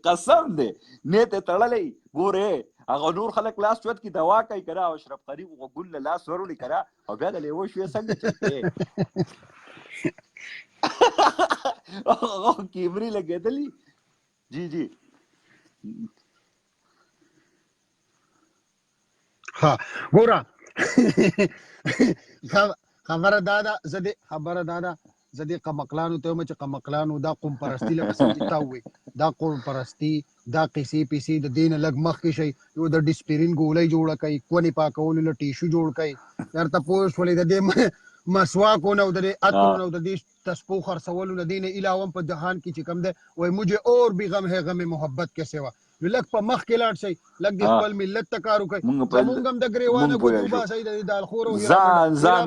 قسم دی نیت یې تړلی ګورې هغه نور خلک لاس چوت کې دوا کوي که نه او اشرف غني غوږونه له لاس وروړي که نه او بیا د لیوه شوې څنګه چوکې هغه کیمرې لګېدلي جی ها ګوره خبره دا ده زه دې قمقلانو ته وایم چې قمقلانو دا قوم پرستي لکه څنګه چې تا ووایي دا قوم پرستي دا قیسې پیسې د دې نه لږ مخکې شئ یو د ډسپرین ګولۍ جوړه کوي کونې پاکولو له ټیشو جوړ کوي درته پوه شولې د دې مسواکونه او د دې عطرونه او د دې تسپو خرڅولو له دې نه علاوه په جهان کې چې کوم دی وایي مجھے اور بھی غم ہے غم محبت کے سوا نو لږ په مخ کې لاړ شئ لږ د خپل ملت ته کار وکړئ زمونږ هم د ګریوانه ګوتې وباسئ د دالخور او ځان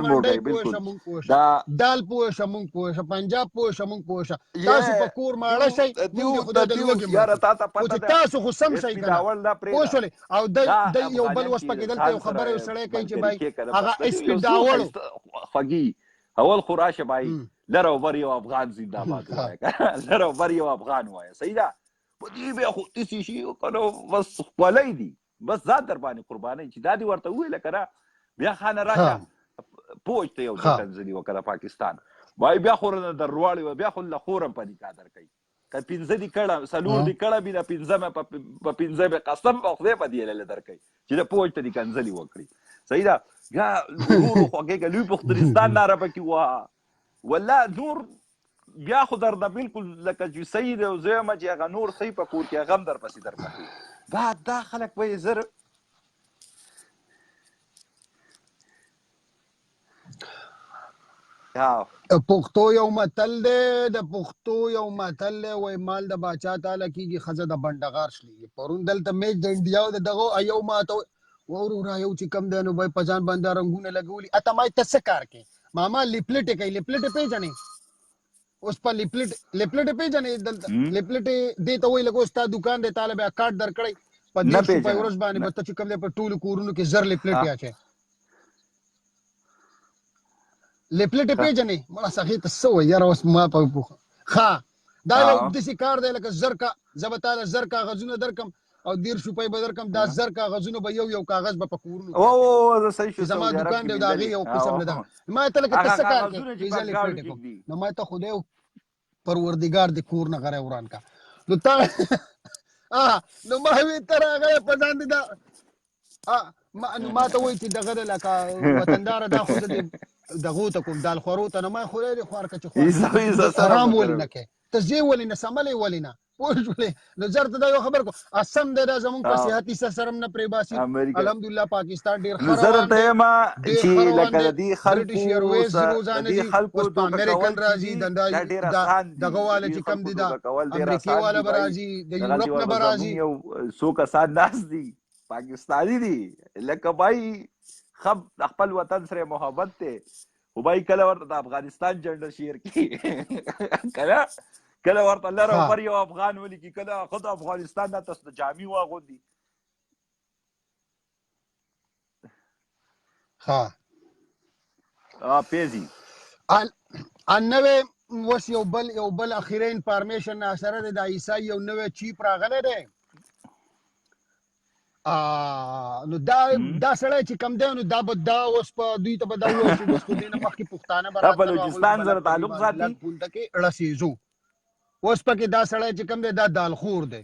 پوه شه دال پوه شه مونږ پوه شه پنجاب پوه شه مونږ پوه شه تاسو په کور ماړه شئ مونږ د خدای د لوږې خو چې تاسو خو سم شئ که نه پوه شولې او دی یو بل اوس پکې دلته یو خبره یو سړی کوي چې بای هغه اسپې داوړو خوږي اول خو راشه بای لره ور یو افغان زنده باد وایه لره ور یو افغان وایه صحیح ده په دې بیا خو داسې شي که نو بس خولۍ دي بس ځان در باندې قربانۍ چې دا دې ورته وویله که نه بیا خانه راشه پوج ته یو کنځلي وکړه پاکستان وایي بیا خو رانه در روړې وه بیا خو له خور هم په نکاح در کوي که پنځه دي کړه څلور دي کړه بي د پنځمه په پنځمې قسم په خدای په دې هیله در کوي چې د پوج ته دې کنځلي وکړي صحیح ده بیا ورورو خوږې که لوی پخترستان ناره پکې وه والله نور بیا خو درته بالکل لکه چې صحیح دی او زه یم چې هغه نور صحیح په کور کې هغه هم درپسې درته ښي دا خلک به یې زر پښتو یو متل دی د پښتو یو متل دی وایي مال د باچا تاله کېږي ښځه د بنډغار شلېږي. پرون دلته میچ د انډیا او د دغه یو ماته وروره یو چې کم دی نو به په ځان باندې رنګونه لګولي. اته ما ته څه کار کوې ماما لیپلټې کوي. لیپلټې پېژنې اوس په لیپلټې پېژنې دلته لیپلټې دې ته وایي لکه اوس تا دوکان دی تاله بیا کارت درکړی په 150 روپۍ ورځ باندې به ته چې کوم دی په ټولو کورونو کې زر لیپلټې اچوې. لیپلټې پېژنې مړه هغې ته څه وایي یاره اوس ما په پوښه ښه دا یو داسې کار دی لکه زر کا زه به تاله زر کاغذونه درکړم او 150 روپۍ به درکړم دا زر کاغذونه به یو کاغذ به په کورونو کې زما دوکان دی د هغې یو قسم نه ده. ما ته لکه ته څه کار کوې زه لیپلټې کوم. نو ما ته خدای پروردګار د کور نه غری وران کا نو تا نو ما وی تر هغه په ځان دي دا نو ما ته وایي چې دغه لکه وطنداره دا خو د دغو ته کوم دال خورو ته نه ما خورې دې خوار که چې حرام ولې نه کوې ته زی ولې نه سملی ولې نه پوه شولې. نو زر ته دا یو خبر کو اسم دی دا زمونږ په صحتي سر هم نه پرې باسي. الحمدلله پاکستان ډېر ښه روان دی چې لکه د دې خلکو په امریکن راځي دغه والا چې کم دي دا امریکې والا به راځي د یورپ نه به راځي یو څو کسان ناست دي پاکستاني دي لکه بای خپل وطن سره محبت ته او بای کله ورته د افغانستان جنډه شیر کی کله ورته لره پر یو افغان ولیکي کله خود افغانستان د تاسو جامي واغوندي. ها پیزي ان نوې وس یو بل اخیری انفارمیشن سره د عیسی یو نوې چیپ راغلی دی. نو دا سړی چې کم دی نو دا به دا اوس په دوی ته به دا ووایي چې اوس خو دې نه مخکې پښتانه به دا بلوچستان سره تعلق ساتي پونده کې رسېږو. اوس پکې دا سړی چې کم دی دا دالخور دی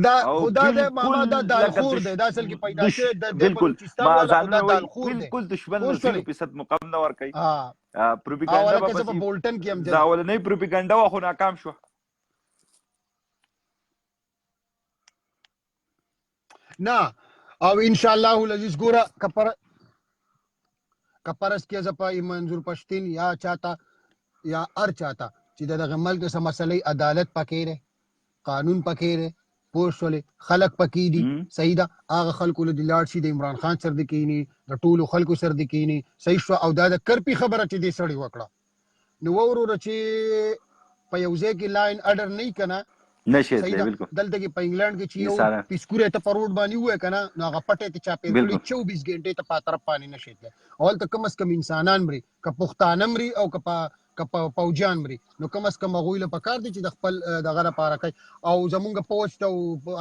دا خدا دې ماما دا دالخور دی دا اصل کې پیدا شوی د بلوچستان والا خدا دالخور دی بالکل دشمن 0% مقام نه ورکوي. پروپاګاندا به په بولټن کې هم دا اولنۍ پروپاګاندا خو ناکام شو. نه او ان شاء الله العزیز ګوره کپرس کې زپا منظور پښتين یا چاته یا ار چاته چې دغه ملک سم مسلې عدالت پکې لري قانون پکې لري پوښولې خلک پکې دي صحیح ده هغه خلکو له لاړ شي د عمران خان سر د کینی د ټولو خلکو سر د کینی صحیح شو او دا د کرپی خبره چې دې سړی وکړه نو ورور چې په یو ځای کې لاین اډر نه کنا نشي بالکل دلته کې په انګلند کې چې یو پیسکوره ته پروډ باندې وای کنه نو هغه پټه ته چاپې کړي 24 غنټه ته په طرف باندې نشي ته اول ته کم از کم انسانان مري که پښتانه مري او که پوجان مري نو کم از کم غویله پکار دي چې د خپل دغه لپاره کوي او زمونږ پوج ته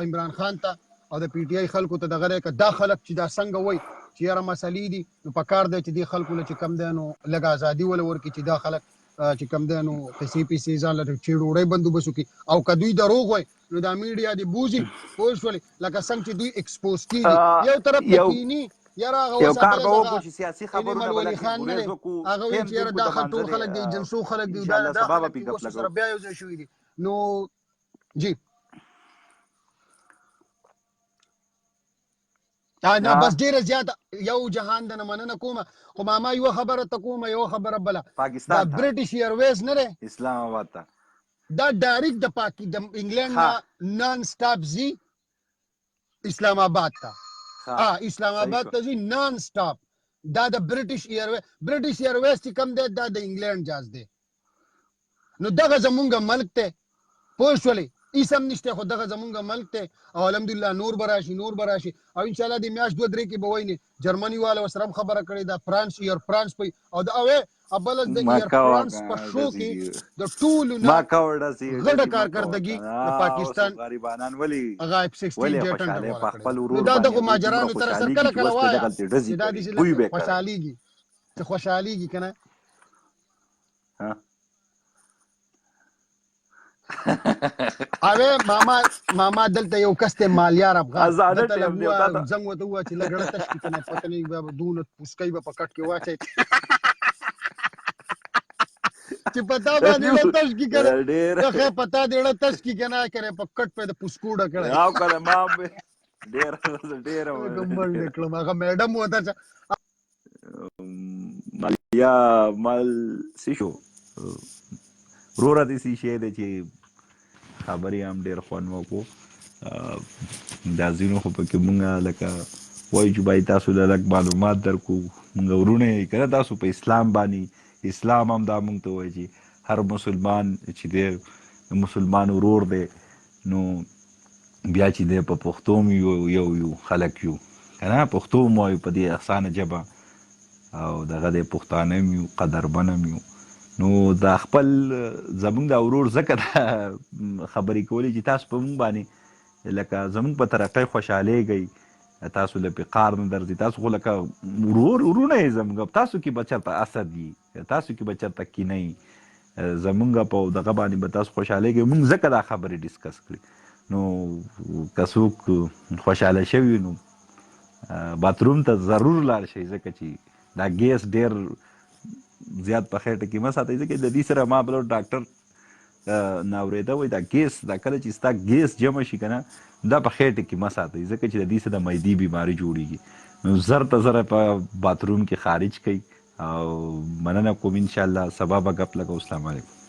عمران خان ته او د پی ټی آی خلکو ته دغه کې دا خلک چې دا څنګه وای چې یاره مسلې دي نو پکار دی چې د خلکو له کم دی نو لږه ازادي ول ورکړي چې دا خلک چې کم دی نو پیسې ځان له چیړوړې بندوبست وکړي او که دوی دروغ وای نو دا میډیا دی بوزي پوه شولې لکه څنګه چې دوی ایکسپوز کیږي یو طرف کینی یاره یو کار به وکړو چې سیاسي خبرونه ولې وکړو هغه وی چې یاره دا ټول خلک دی جنسو خلک دی دا سبب پیک اپ سره بیا یو ځای شوی دي نو جی نه بس ډیره زیاته یو جهان د مننه کومه خو ما یو خبره ته کومه یو خبره بله پاکستان برټش ایرویز نه دی اسلام آباد ته دا ډایرکټ د انګلند نه نان سټاپ زی اسلام آباد ته اسلام آباد ته زی نان سټاپ دا د برټش ایرویز چې کم دی دا د انګلند جاز دی نو دغه زمونږ ملک ته پوه شولې ایسم نشته خو دغه زمونږ ملک ته او الحمدلله نور براشي او ان شاء الله د میاش 2-3 کې به ویني جرمني والا وسره خبره کړې دا فرانس په او دا ابل د فرانس په شو کې د ټولو ما کاوډاسي غټه کارکردګي د پاکستان غریبانان ولی غایب 16 جټن دا دغه ماجرانو تر سر کله وایي دا د خوشحاليږي کنه اوه ماما دلته یو کس ته مالیار افغان ازانه دته ټیم دی لګوا تا ته زنګ وته وا چې لګړه تش کی کنه پته نه به دون پوسکای به پکټ کې واچي چې پتا باندې له تش کی کنه ډېر ته پتا دې له تش کی کنه کرے پکټ په د پوسکوډه کړه او کنه ما ډېر ګمبل نکړم هغه میډم وته مالیا مال سشو رورا دې سي شه دې چې خبرې هم ډېر خوند وکړو دا ځینو خو پکې مونږ لکه وایو چې باید تاسو له لږ معلومات درکو مونږ ورونه یې که نه تاسو په اسلام باندې اسلام هم دا مونږ ته وایي چې هر مسلمان چې دی مسلمان ورور دی نو بیا چې دی په پښتو م یو خلک یو که نه پښتو م وایو په دې اسانه ژبه او دغه دی پښتانه م یو قدرمن هم یو نو دا خپل زمونږ دا ورور ځکه دا خبرې کولی چې تاسو په مونږ باندې لکه زمونږ په ترقۍ خوشحالیږئ تاسو له فقار نه درځي تاسو خو لکه ورونه یې زمونږ تاسو کې به چېرته اسد وي تاسو کې به چېرته کینه وي زمونږ په دغه باندې به تاسو خوشحالیږئ مونږ ځکه دا خبرې ډسکس کړي نو که څوک خوشحاله شوي نو باتروم ته ضرور لاړ شئ ځکه چې دا ګیس ډېر زیات په خېټه کې مه ساتئ ځکه د دې سره ما بل ډاکټر نه اورېده وایي دا ګیس دا کله چې ستا ګیس جمع شي که نه دا په خېټه کې مه ساتئ ځکه چې د دې سره د معدې بیماري جوړېږي نو زر ته زره په باتروم کې خارج کوئ او مننه کوم انشاءالله سبا به ګپ لګو. السلام علیکم.